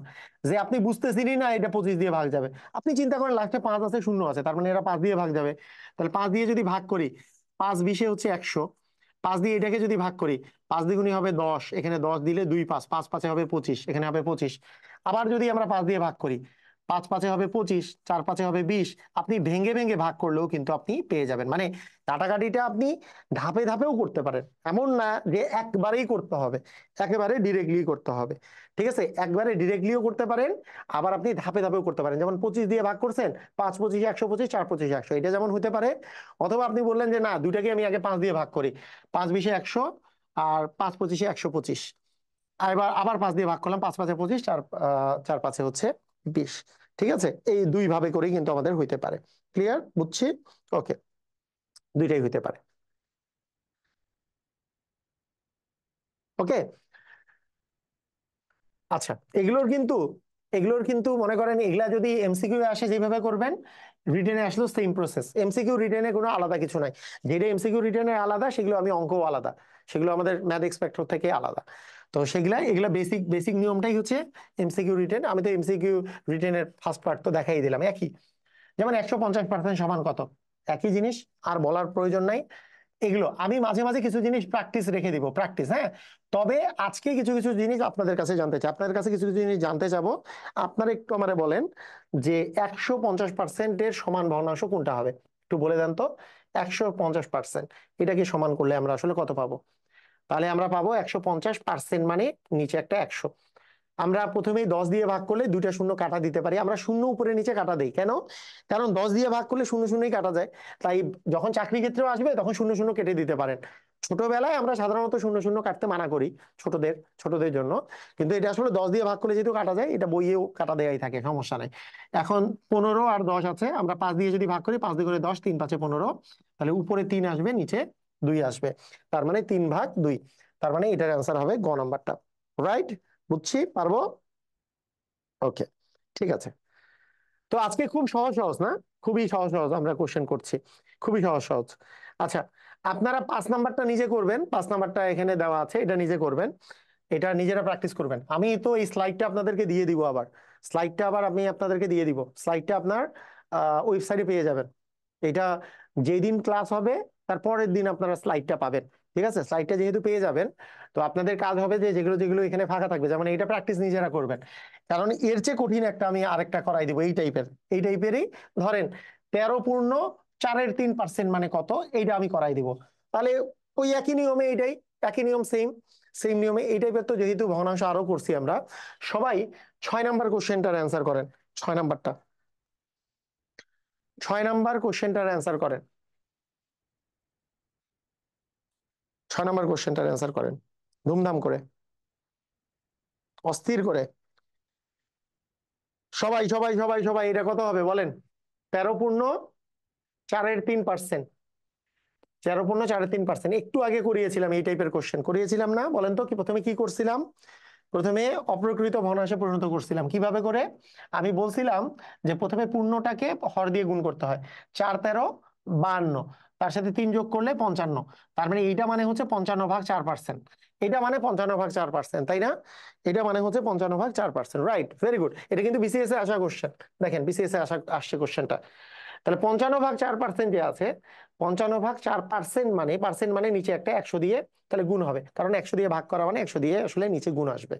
যে আপনি বুঝতেছেনই না এটা 25 দিয়ে ভাগ যাবে, আপনি চিন্তা করেন লাস্টে 5 আছে, 0 আছে, তার মানে এরা 5 দিয়ে ভাগ যাবে। তাহলে 5 দিয়ে যদি ভাগ করি, 5 20-এ হচ্ছে 100, 5 দিয়ে এটাকে যদি ভাগ করি, 5 দ্বিগুণী হবে 10, এখানে 10 দিলে 2 5, 5 5 হবে 25, এখানে হবে 25। আবার যদি আমরা 5 দিয়ে ভাগ করি, 5 5 হবে 25, 4 5 হবে 20। আপনি ভেঙে ভেঙে ভাগ করলেও কিন্তু আপনি পেয়ে যাবেন। মানে কাটাকাটিটা আপনি ধাপে ধাপেও করতে পারেন, এমন না যে একবারেই করতে হবে, একেবারে ডিরেক্টলি করতে হবে। ঠিক আছে, একবারে ডিরেক্টলিও করতে পারেন, আবার আপনি ধাপে ধাপেও করতে পারেন। যেমন 25 দিয়ে ভাগ করছেন, 5 25 125, 4 25 100, এটা যেমন হতে পারে। অথবা আপনি বললেন যে না, দুইটাকে আমি আগে 5 দিয়ে ভাগ করি, 5 20 100 আর 5 25 125। এবার আবার 5 দিয়ে ভাগ করলাম, 5 5 25, 4 5 হচ্ছে 20। ঠিক আছে, এই দুই ভাবে করে কিন্তু আমাদের হইতে পারে। ক্লিয়ার, বুঝছি? ওকে, দুইটাই হইতে পারে। ওকে, আচ্ছা। এগুলোর কিন্তু মনে করেন, এগুলা যদি এমসিকিউ আসে যেভাবে করবেন, রিটেনে আসলেও সেম প্রসেস। এমসিকিউ রিটেনে কোনো আলাদা কিছু নাই। যেটা এমসিকিউ রিটেনে আলাদা, সেগুলো আমি অঙ্কও আলাদা, সেগুলো আমাদের ম্যাথ এক্সপেক্টর থেকে আলাদা। তো এগুলা বেসিক বেসিক নিয়মটাই হচ্ছে এমসিকিউ রিটেন। আমি তো এমসিকিউ রিটেনের ফার্স্ট পার্ট তো দেখাই দিলাম, একই। যেমন 150% সমান কত, একই জিনিস, আর বলার প্রয়োজন নাই। এগুলো আমি মাঝে মাঝে কিছু জিনিস প্র্যাকটিস রেখে দিব, প্র্যাকটিস, হ্যাঁ। তবে আজকে কিছু কিছু জিনিস আপনাদের কাছে জানতে চাই, আপনাদের কাছে কিছু কিছু জিনিস জানতে চাবো। আপনারা একটু আমারে বলেন যে 150%-এর সমান ভগ্নাংশ কোনটা হবে, একটু বলে দেন তো। 150% এটাকে সমান করলে আমরা আসলে কত পাবো? তাহলে আমরা পাবো 150% মানে নিচে একটা 100। আমরা প্রথমেই 10 দিয়ে ভাগ করলে দুইটা শূন্য কাটা দিতে পারি। আমরা শূন্য উপরে নিচে কাটা দেই কেন? কারণ 10 দিয়ে ভাগ করলে শূন্য শূন্যই কাটা যায়। তাই যখন চাকরি ক্ষেত্রেও আসবে তখন শূন্য শূন্য কেটে দিতে পারেন। ছোটবেলায় আমরা সাধারণত শূন্য শূন্য কাটতে মানা করি ছোটদের ছোটদের জন্য, কিন্তু এটা আসলে 10 দিয়ে ভাগ করলে যেহেতু কাটা যায়, এটা বইয়েও কাটা দেয়াই থাকে, সমস্যা নাই। এখন 15 আর 10 আছে, আমরা 5 দিয়ে যদি ভাগ করি, 5 দিয়ে করে 10, 3 5 15, তাহলে উপরে 3 আসবে, নিচে 2 আসবে। তার মানে 3/2। তার মানে এটার অ্যান্সার হবে গ নাম্বারটা। রাইট, বুঝছি, পারবো। ওকে, ঠিক আছে। তো আজকে খুব সহজ সহজ না, খুবই সহজ সহজ আমরা কোশ্চেন করছি, খুবই সহজ সহজ। আচ্ছা, আপনারা 5 নাম্বারটা নিজে করবেন, 5 নাম্বারটা এখানে দেওয়া আছে, এটা নিজে করবেন, এটা নিজেরা প্র্যাকটিস করবেন। আমি তো এই স্লাইডটা আপনাদেরকে দিয়ে দিব, আবার স্লাইডটা আবার আমি আপনাদেরকে দিয়ে দিব, স্লাইডটা আপনার ওয়েবসাইটে পেয়ে যাবেন। এটা যেই দিন ক্লাস হবে তার পরের দিন আপনারা স্লাইডটা পাবেন। ঠিক আছে, স্লাইডটা যেহেতু পেয়ে যাবেন, তো আপনাদের কাজ হবে যে যেগুলো যেগুলো এখানে ফাঁকা থাকবে, যেমন এইটা প্র্যাকটিস নিজেরা করবেন। কারণ এর চেয়ে কঠিন একটা আমি আরেকটা করাই দিব, এই টাইপেরই। ধরেন 13 পূর্ণ 4/3% মানে কত, এইটা আমি করাই দিব। তাহলে ওই একই নিয়মে, এইটাই একই নিয়ম, সেম সেম নিয়মে এই টাইপের। তো যেহেতু ভগ্নাংশ আরো করছি আমরা, সবাই 6 নাম্বার কোশ্চেনটার অ্যান্সার করেন। 6 নাম্বারটা, 6 নাম্বার কোশ্চেনটার অ্যান্সার করেন। 6 নাম্বার কোশ্চেনটার অ্যান্সার করেন ধুমধাম করে, অস্থির করে। সবাই সবাই সবাই সবাই, এটা কত হবে বলেন? 13 পূর্ণ 4/3%। 13 পূর্ণ 4/3%। একটু আগে করিয়েছিলাম এই টাইপের কোশ্চেন, করিয়েছিলাম না? বলেন তো, কি প্রথমে কি করছিলাম? প্রথমে অপ্রকৃত ভগ্নাংশে পরিণত করছিলাম কিভাবে করে? আমি বলছিলাম যে প্রথমে পূর্ণটাকে হর দিয়ে গুণ করতে হয়। 4 13 52, তার সাথে 3 যোগ করলে 55। তার মানে এইটা মানে হচ্ছে 55/4%। এটা মানে 55/4%, তাই না? এটা মানে হচ্ছে 55/4%। Right, very good. এটা কিন্তু বিসিএস এ আসা কোশ্চেন, দেখেন বিসিএস এ আসছে কোশ্চেনটা। তাহলে 55/4% যে আছে, 55/4% মানে, পার্সেন্ট মানে নিচে একটা 100 দিয়ে তাহলে গুণ হবে, কারণ 100 দিয়ে ভাগ করা মানে 100 দিয়ে আসলে নিচে গুণ আসবে।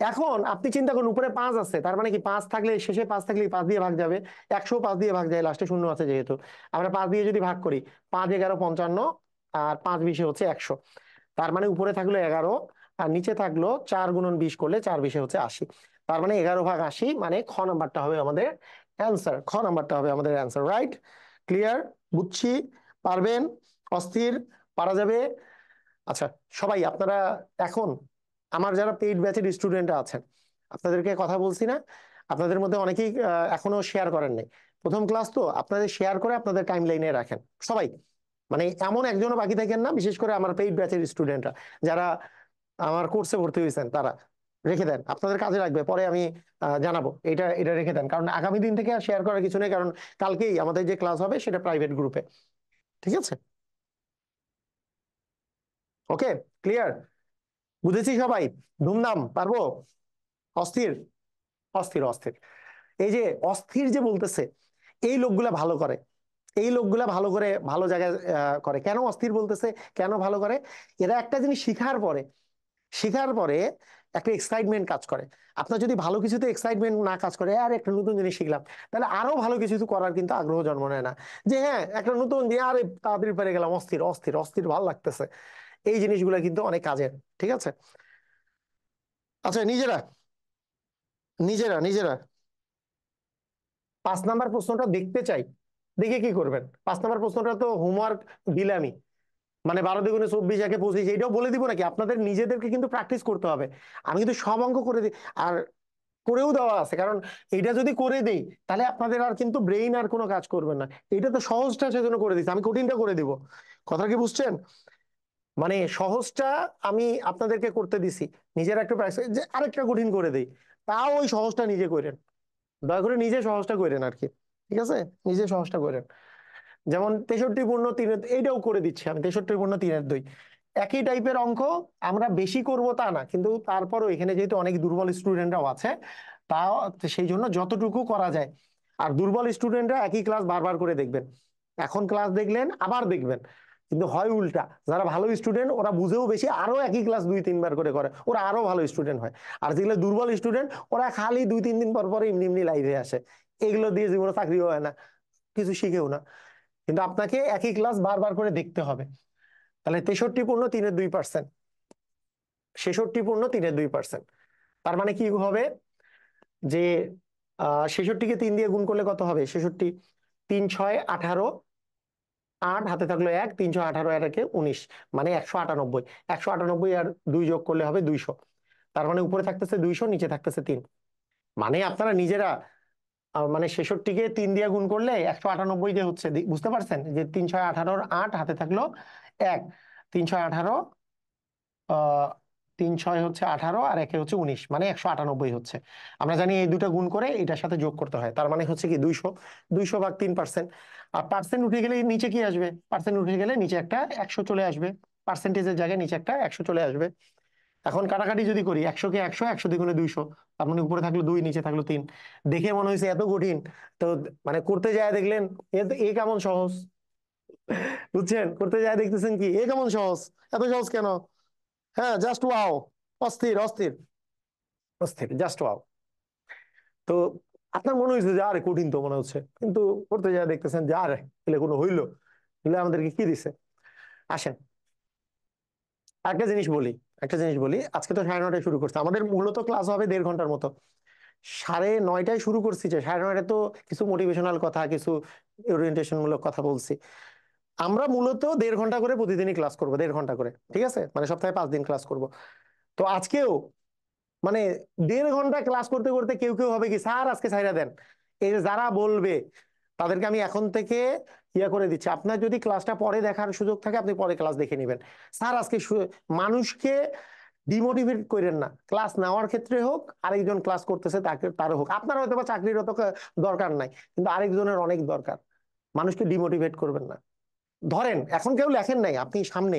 এখন আপনি চিন্তা করুন, উপরে 5 আছে, তার মানে কি 5 থাকলে, শেষে 5 থাকলে 5 দিয়ে ভাগ যাবে। 100 5 দিয়ে ভাগ যায়, লাস্টে শূন্য আছে যেহেতু। আমরা 5 দিয়ে যদি ভাগ করি, 5 11 55, আর 5 20 হচ্ছে 100। তার মানে উপরে থাকলো 11, আর নিচে থাকলো 4 × 20 করলে 4 20 হচ্ছে 80। তার মানে 11/80 মানে খ নাম্বারটা হবে আমাদের অ্যান্সার, খ নাম্বারটা হবে আমাদের অ্যান্সার। রাইট, ক্লিয়ার, বুঝছি, পারবেন, অস্থির, পারা যাবে। আচ্ছা, সবাই আপনারা এখন, আমার যারা পেইড ব্যাচের স্টুডেন্টরা আছেন, আপনাদেরকে কথা বলছি না, আপনাদের মধ্যে অনেকেই এখনো শেয়ার করেন নাই। প্রথম ক্লাস তো, আপনাদের শেয়ার করে আপনাদের টাইম লাইনে রাখেন সবাই। মানে এমন একজনও বাকি থাকেন না, বিশেষ করে আমার পেইড ব্যাচের স্টুডেন্টরা যারা আমার কোর্সে ভর্তি হয়েছেন, তারা রেখে দেন, আপনাদের কাজে লাগবে। পরে আমি জানাবো, এটা এটা রেখে দেন, কারণ আগামী দিন থেকে আর শেয়ার করার কিছু নেই, কারণ কালকেই আমাদের যে ক্লাস হবে সেটা প্রাইভেট গ্রুপে। ঠিক আছে, ওকে, ক্লিয়ার, বুঝেছি সবাই? ধুমধাম, পারবো? অস্থির, অস্থির, অস্থির। এই যে অস্থির যে বলতেছে, এই লোকগুলা ভালো করে, এই লোকগুলা ভালো করে ভালো জায়গায় করে। কেন অস্থির বলতেছে, কেন ভালো করে? এরা একটা জিনিস শিখার পরে একটা এক্সাইটমেন্ট কাজ করে। আপনার যদি ভালো কিছুতে এক্সাইটমেন্ট না কাজ করে, আর একটা নতুন জিনিস শিখলাম, তাহলে আরো ভালো কিছু করার কিন্তু আগ্রহ জন্ম নেয় না। যে হ্যাঁ একটা নতুন, যে আরে তাড়াতাড়ি পেরে গেলাম, অস্থির অস্থির অস্থির ভালো লাগতেছে। এই জিনিসগুলো কিন্তু অনেক কাজের। ঠিক আছে? আচ্ছা, নিজেরা নিজেরা নিজেরা 5 নাম্বার প্রশ্নটা দেখতে চাই। দেখে কি করবেন? 5 নাম্বার প্রশ্নটা তো হোমওয়ার্ক দিলামই, মানে 12 × 24 একে 25, এইটাও বলে দিব নাকি? আপনাদের নিজেদেরকে কিন্তু প্র্যাকটিস করতে হবে। আমি কিন্তু সব অঙ্ক করে দিই, আর করেও দেওয়া আছে, কারণ এটা যদি করে দেই তাহলে আপনাদের আর কিন্তু ব্রেইন আর কোনো কাজ করবে না। এটা তো সহজটা সেজন্য করে দিচ্ছি, আমি কঠিনটা করে দিব। কথা কি বুঝছেন? মানে সহজটা আমি আপনাদেরকে করতে দিছি, নিজের একটা প্র্যাকটিস, যে আরেকটা কঠিন করে দেই, তাও ওই সহজটা নিজে করেন। দয়া করে নিজে সহজটা করেন আর কি। ঠিক আছে? নিজে সহজটা করেন। যেমন 63 পূর্ণ 3 এইটাও করে দিচ্ছি আমি, 63 পূর্ণ 3/2। একই টাইপের অঙ্ক, আমরা বেশি করব তা না, কিন্তু তারপরও এখানে যেহেতু অনেক দুর্বল স্টুডেন্টরাও আছে, তা সেই জন্য যতটুকু করা যায়। আর দুর্বল স্টুডেন্টরা একই ক্লাস বারবার করে দেখবেন। এখন ক্লাস দেখলেন, আবার দেখবেন। কিন্তু হয় উল্টা, যারা ভালো স্টুডেন্ট ওরা বুঝেও বেশি, আরো একই ক্লাস 2-3 বার করে করে, ওরা আরো ভালো স্টুডেন্ট হয়। আর যেগুলো দুর্বল স্টুডেন্ট, ওরা খালি 2-3 দিন পর পর এমনি এমনি লাইভে আসে। এগুলো দিয়ে জীবনে চাকরিও হয় না, কিছু শিখেও না। কিন্তু আপনাকে একই ক্লাস বারবার করে দেখতে হবে। তাহলে 63 পূর্ণ 3/2%, 66 পূর্ণ 3/2%। তার মানে কি হবে? যে 66-কে 3 দিয়ে গুণ করলে কত হবে? 66, 3 × 6 = 18, 8 হাতে থাকলো 1, 3 × 18 আর 1 = 19, মানে 198। 198 আর 2 যোগ করলে হবে 200। তার মানে উপরে থাকতেছে 200, নিচে থাকতেছে 3। মানে আপনারা নিজেরা মানে 66-কে 3 দিয়ে গুণ করলে 198 যে হচ্ছে, বুঝতে পারছেন? যে 3 × 6 = 18, 8 হাতে থাকলো 1, 3 × 6 = 18, 3 × 6 হচ্ছে 18 আর 1 হচ্ছে 19, মানে 198 হচ্ছে। আমরা জানি এই দুটো গুণ করে এটার সাথে যোগ করতে হয়, তার মানে হচ্ছে কি 200। 200/3%। আর পার্সেন্ট উঠে গেলে নিচে কি আসবে? পার্সেন্ট উঠে গেলে নিচে একটা 100 চলে আসবে, পার্সেন্টেজের জায়গায় নিচে একটা 100 চলে আসবে। এখন কাটাকাটি যদি করি, 100-কে 100, 100 × 200, তার মানে উপরে থাকলো 2, নিচে থাকলো 3। দেখে মনে হয়েছে এত কঠিন, তো মানে করতে যায় দেখলেন এ কেমন সহজ। বুঝছেন? করতে যায় দেখতেছেন কি এ কেমন সহজ, এত সহজ কেন? হ্যাঁ, জাস্ট ওয়াও। অস্থির অস্থির অস্থির, জাস্ট ওয়াও। তো আপনার মনে হয়েছে যে আরে কঠিন তো মনে হচ্ছে, কিন্তু করতে যায় দেখতেছেন যে আরে এলে কোনো হইলো, এলে আমাদেরকে কি দিছে। আসেন একটা জিনিস বলি, আজকে তো 9:30টায় শুরু করছে, আমাদের মূলত ক্লাস হবে 1.5 ঘন্টার মতো। 9:30টায় শুরু করছি, যে 9:30টায় তো কিছু মোটিভেশনাল কথা, কিছু ওরিয়েন্টেশন মূলক কথা বলছি। আমরা মূলত 1.5 ঘন্টা করে প্রতিদিনই ক্লাস করবো, 1.5 ঘন্টা করে। ঠিক আছে? মানে সপ্তাহে 5 দিন ক্লাস করব। তো আজকেও মানে 1.5 ঘন্টা ক্লাস করতে করতে কেউ কেউ হবে কি, স্যার আজকে ছাইড়া দেন। এই যে যারা বলবে তাদেরকে আমি এখন থেকে করে দিচ্ছি, আপনার যদি ক্লাসটা পরে দেখার সুযোগ থাকে আপনি পরে ক্লাস দেখে নেবেন। স্যার আজকে মানুষকে ডিমোটিভেট করেন না, ক্লাস নেওয়ার ক্ষেত্রে হোক, আরেকজন ক্লাস করতেছে তাকে তারও হোক। আপনার হয়তো বা চাকরির অত দরকার নাই, কিন্তু আরেকজনের অনেক দরকার। মানুষকে ডিমোটিভেট করবেন না। ধরেন এখন কেউ লেখেন নাই, আপনি সামনে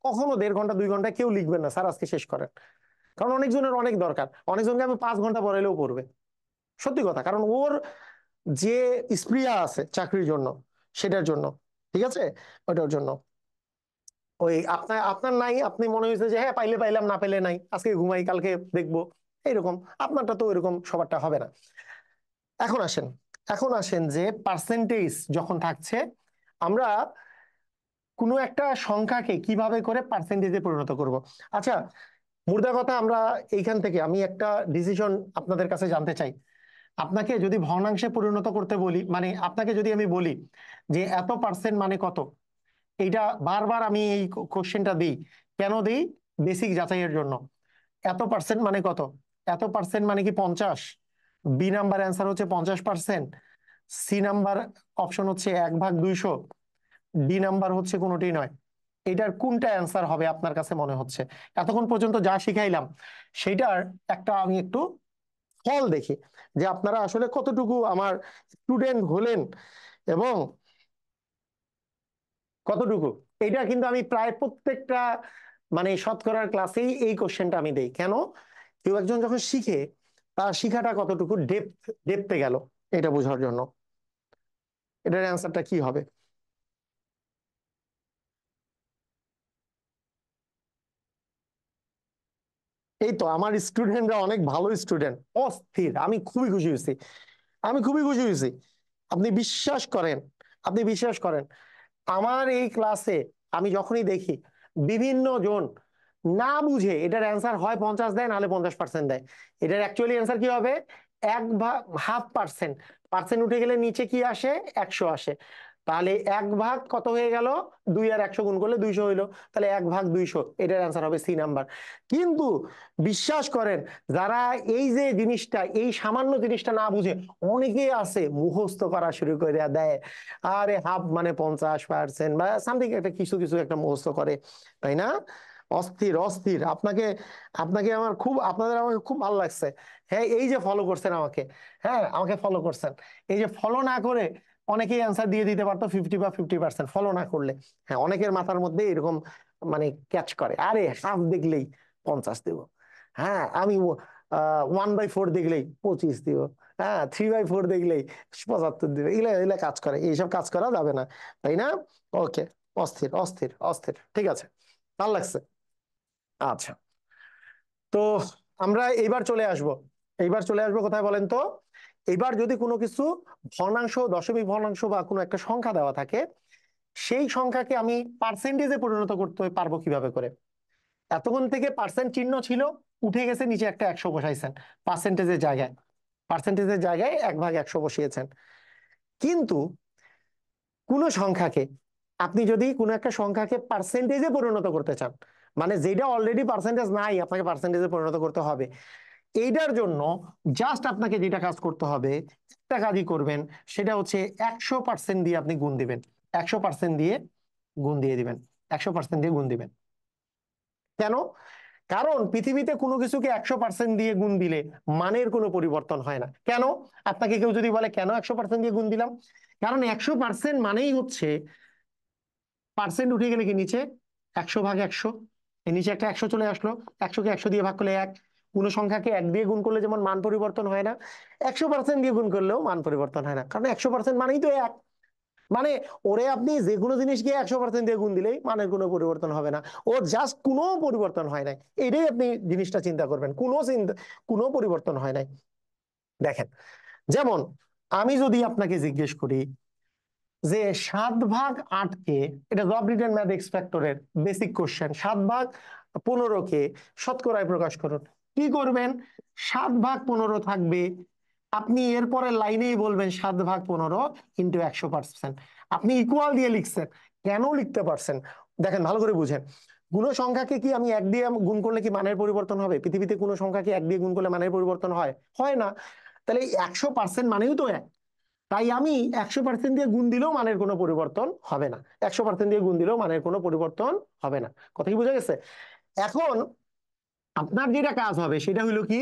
কখনো 1.5 ঘন্টা 2 ঘন্টা কেউ লিখবেন না স্যার আজকে শেষ করেন, কারণ অনেকজনের অনেক দরকার। অনেকজনকে আমি 5 ঘন্টা পড়াইলেও পড়বে, সত্যি কথা, কারণ ওর যে স্পৃহা আছে চাকরির জন্য, সেটার জন্য। ঠিক আছে? ওটার জন্য ওই আপনার আপনার নাই, আপনি মনে হয়েছে যে হ্যাঁ পাইলে পাইলাম, না পেলে নাই, আজকে ঘুমাই কালকে দেখবো, এইরকম। আপনারটা তো এরকম সবারটা হবে না। এখন আসেন, যে পার্সেন্টেজ যখন থাকছে, আমরা কোনো একটা সংখ্যাকে কিভাবে করে পার্সেন্টেজে পরিণত করব। আচ্ছা, মুদ্রা কথা, আমরা এইখান থেকে আমি একটা ডিসিশন আপনাদের কাছে জানতে চাই। আপনাকে যদি ভগ্নাংশে পরিণত করতে বলি, মানে আপনাকে যদি আমি বলি যে এত পার্সেন্ট মানে কত, এইটা বারবার আমি এই কোশ্চেনটা দিই, কেন দিই? বেসিক যাচাইয়ের জন্য। এত পার্সেন্ট মানে কত? এত পার্সেন্ট মানে কি 50? বি নাম্বার অ্যান্সার হচ্ছে 50%, সি নাম্বার অপশন হচ্ছে 1/200, ডি নাম্বার হচ্ছে কোনোটি নয়। এটার কোনটা অ্যান্সার হবে আপনার কাছে মনে হচ্ছে? এতক্ষণ পর্যন্ত যা শিখাইলাম সেইটার একটা আমি একটু ফল দেখি, যে আপনারা আসলে কতটুকু আমার স্টুডেন্ট হলেন এবং কতটুকু। এটা কিন্তু আমি প্রায় প্রত্যেকটা মানে শতকরার ক্লাসেই এই কোশ্চেনটা আমি দেই। কেন? কেউ একজন যখন শিখে, তার শিখাটা কতটুকু ডেপথে গেল, এটা বোঝার জন্য। এটার অ্যান্সারটা কি হবে? এই তো আমার স্টুডেন্টরা অনেক ভালো স্টুডেন্ট, অস্থির, আমি খুবই খুশি হয়েছি, আমি খুবই খুশি হয়েছি। আপনি বিশ্বাস করেন, আপনি বিশ্বাস করেন, আমার এই ক্লাসে আমি যখনই দেখি বিভিন্ন জন না বুঝে এটার অ্যান্সার হয় 50 দেয়, নাহলে 50% দেয়। এটার অ্যাকচুয়ালি অ্যান্সার কি হবে? 1 ভাগ, 1/2%। পার্সেন্ট উঠে গেলে নিচে কি আসে? 100 আসে। তাহলে 1 ভাগ কত হয়ে গেল? 2 আর 100 গুণ করলে 200 হইলো। তাহলে 1/200, এটার অ্যান্সার হবে সি নাম্বার। কিন্তু বিশ্বাস করেন, যারা এই যে জিনিসটা, এই সামান্য জিনিসটা না বুঝে, অনেকেই আছে মুখস্থ করা শুরু করে দেয়। আরে হাফ মানে 50% বা সামথিং একটা কিছু কিছু একটা মুখস্থ করে, তাই না? অস্থির অস্থির। আপনাকে আপনাকে আমার খুব, আপনাদের আমাকে খুব ভালো লাগছে। হ্যাঁ, এই যে ফলো করছেন আমাকে, হ্যাঁ আমাকে ফলো করছেন, এই যে ফলো না করে অনেকেই অ্যান্সার দিয়ে দিতে পারতো 50 বা 50% ফলো না করলে। হ্যাঁ, অনেকের মাথার মধ্যে এরকম মানে ক্যাচ করে, আরে হাফ দেখলেই 50 দেব, হ্যাঁ আমি 1/4 দেখলেই 25 দিব, হ্যাঁ 3/4 দেখলেই 75 দিবে। এগুলা এগুলা কাজ করে, এইসব কাজ করা যাবে না, তাই না? ওকে, অস্থির অস্থির অস্থির, ঠিক আছে, ভালো লাগছে। আচ্ছা, তো আমরা এইবার চলে আসব, এইবার চলে আসবো কোথায় বলেন তো? এইবার যদি কোনো কিছু ভগ্নাংশ, দশমিক ভগ্নাংশ বা কোনো একটা সংখ্যা দেওয়া থাকে, সেই সংখ্যাকে আমি পার্সেন্টেজে পরিণত করতে পারবো কিভাবে করে? এতক্ষণ থেকে পার্সেন্ট চিহ্ন ছিল, উঠে গেছে, নিচে একটা 100 বসাইছেন পার্সেন্টেজের জায়গায়, পার্সেন্টেজের জায়গায় 1/100 বসিয়েছেন। কিন্তু কোন সংখ্যাকে, আপনি যদি কোনো একটা সংখ্যাকে পার্সেন্টেজে পরিণত করতে চান, মানে যেটা অলরেডি পার্সেন্টেজ নাই আপনাকে পার্সেন্টেজে পরিণত করতে হবে, এইটার জন্য জাস্ট আপনাকে যেটা কাজ করতে হবে, একটা কাজই করবেন, সেটা হচ্ছে 100% দিয়ে আপনি গুণ দিবেন, 100% দিয়ে গুণ দিয়ে দিবেন, 100% দিয়ে গুণ দিবেন। কেন? কারণ পৃথিবীতে কোনো কিছুকে 100% দিয়ে গুণ দিলে মানের কোনো পরিবর্তন হয় না। কেন? আপনাকে কেউ যদি বলে কেন 100% দিয়ে গুণ দিলাম, কারণ 100% মানেই হচ্ছে পার্সেন্ট উঠে গেলে কি নিচে 100/100, এর নিচে একটা 100 চলে আসলো, 100কে 100 দিয়ে ভাগ করলে 1। কোন সংখ্যাকে 1 দিয়ে গুণ করলে যেমন মান পরিবর্তন হয় না, 100% দিয়ে গুণ করলেও মান পরিবর্তন হয় না, কারণ 100% মানেই তো 1। মানে ওরে আপনি যে কোনো জিনিসকে 100% দিয়ে গুণ দিলেই মানের কোনো পরিবর্তন হবে না, ও জাস্ট কোনো পরিবর্তন হয় নাই, এটাই আপনি জিনিসটা চিন্তা করবেন, কোনো পরিবর্তন হয় নাই। দেখেন, যেমন আমি যদি আপনাকে জিজ্ঞেস করি যে 7/8 কে, এটা জব রিটেন ম্যাথ এক্সপেক্টরের বেসিক কোশ্চেন, 7/15 কে শতকরায় প্রকাশ করুন, কি করবেন? 7/15 থাকবে, আপনি এরপরে লাইনেই বলবেন 7/15 ইন্টু 100%। আপনি ইকুয়াল দিয়ে লিখছেন, কেন লিখতে পারছেন? দেখেন ভালো করে বুঝেন, কোন সংখ্যাকে কি আমি 1 দিয়ে গুণ করলে কি মানের পরিবর্তন হবে? পৃথিবীতে কোন সংখ্যাকে 1 দিয়ে গুণ করলে মানের পরিবর্তন হয়? হয় না। তাহলে 100% মানেও তো 1, তাই আমি 100% দিয়ে গুণ দিলেও মানের কোনো পরিবর্তন হবে না, 100% দিয়ে গুণ দিলেও মানের কোনো পরিবর্তন হবে না। কথা কি বোঝা গেছে? এখন আপনার যেটা কাজ হবে সেটা হলো কি,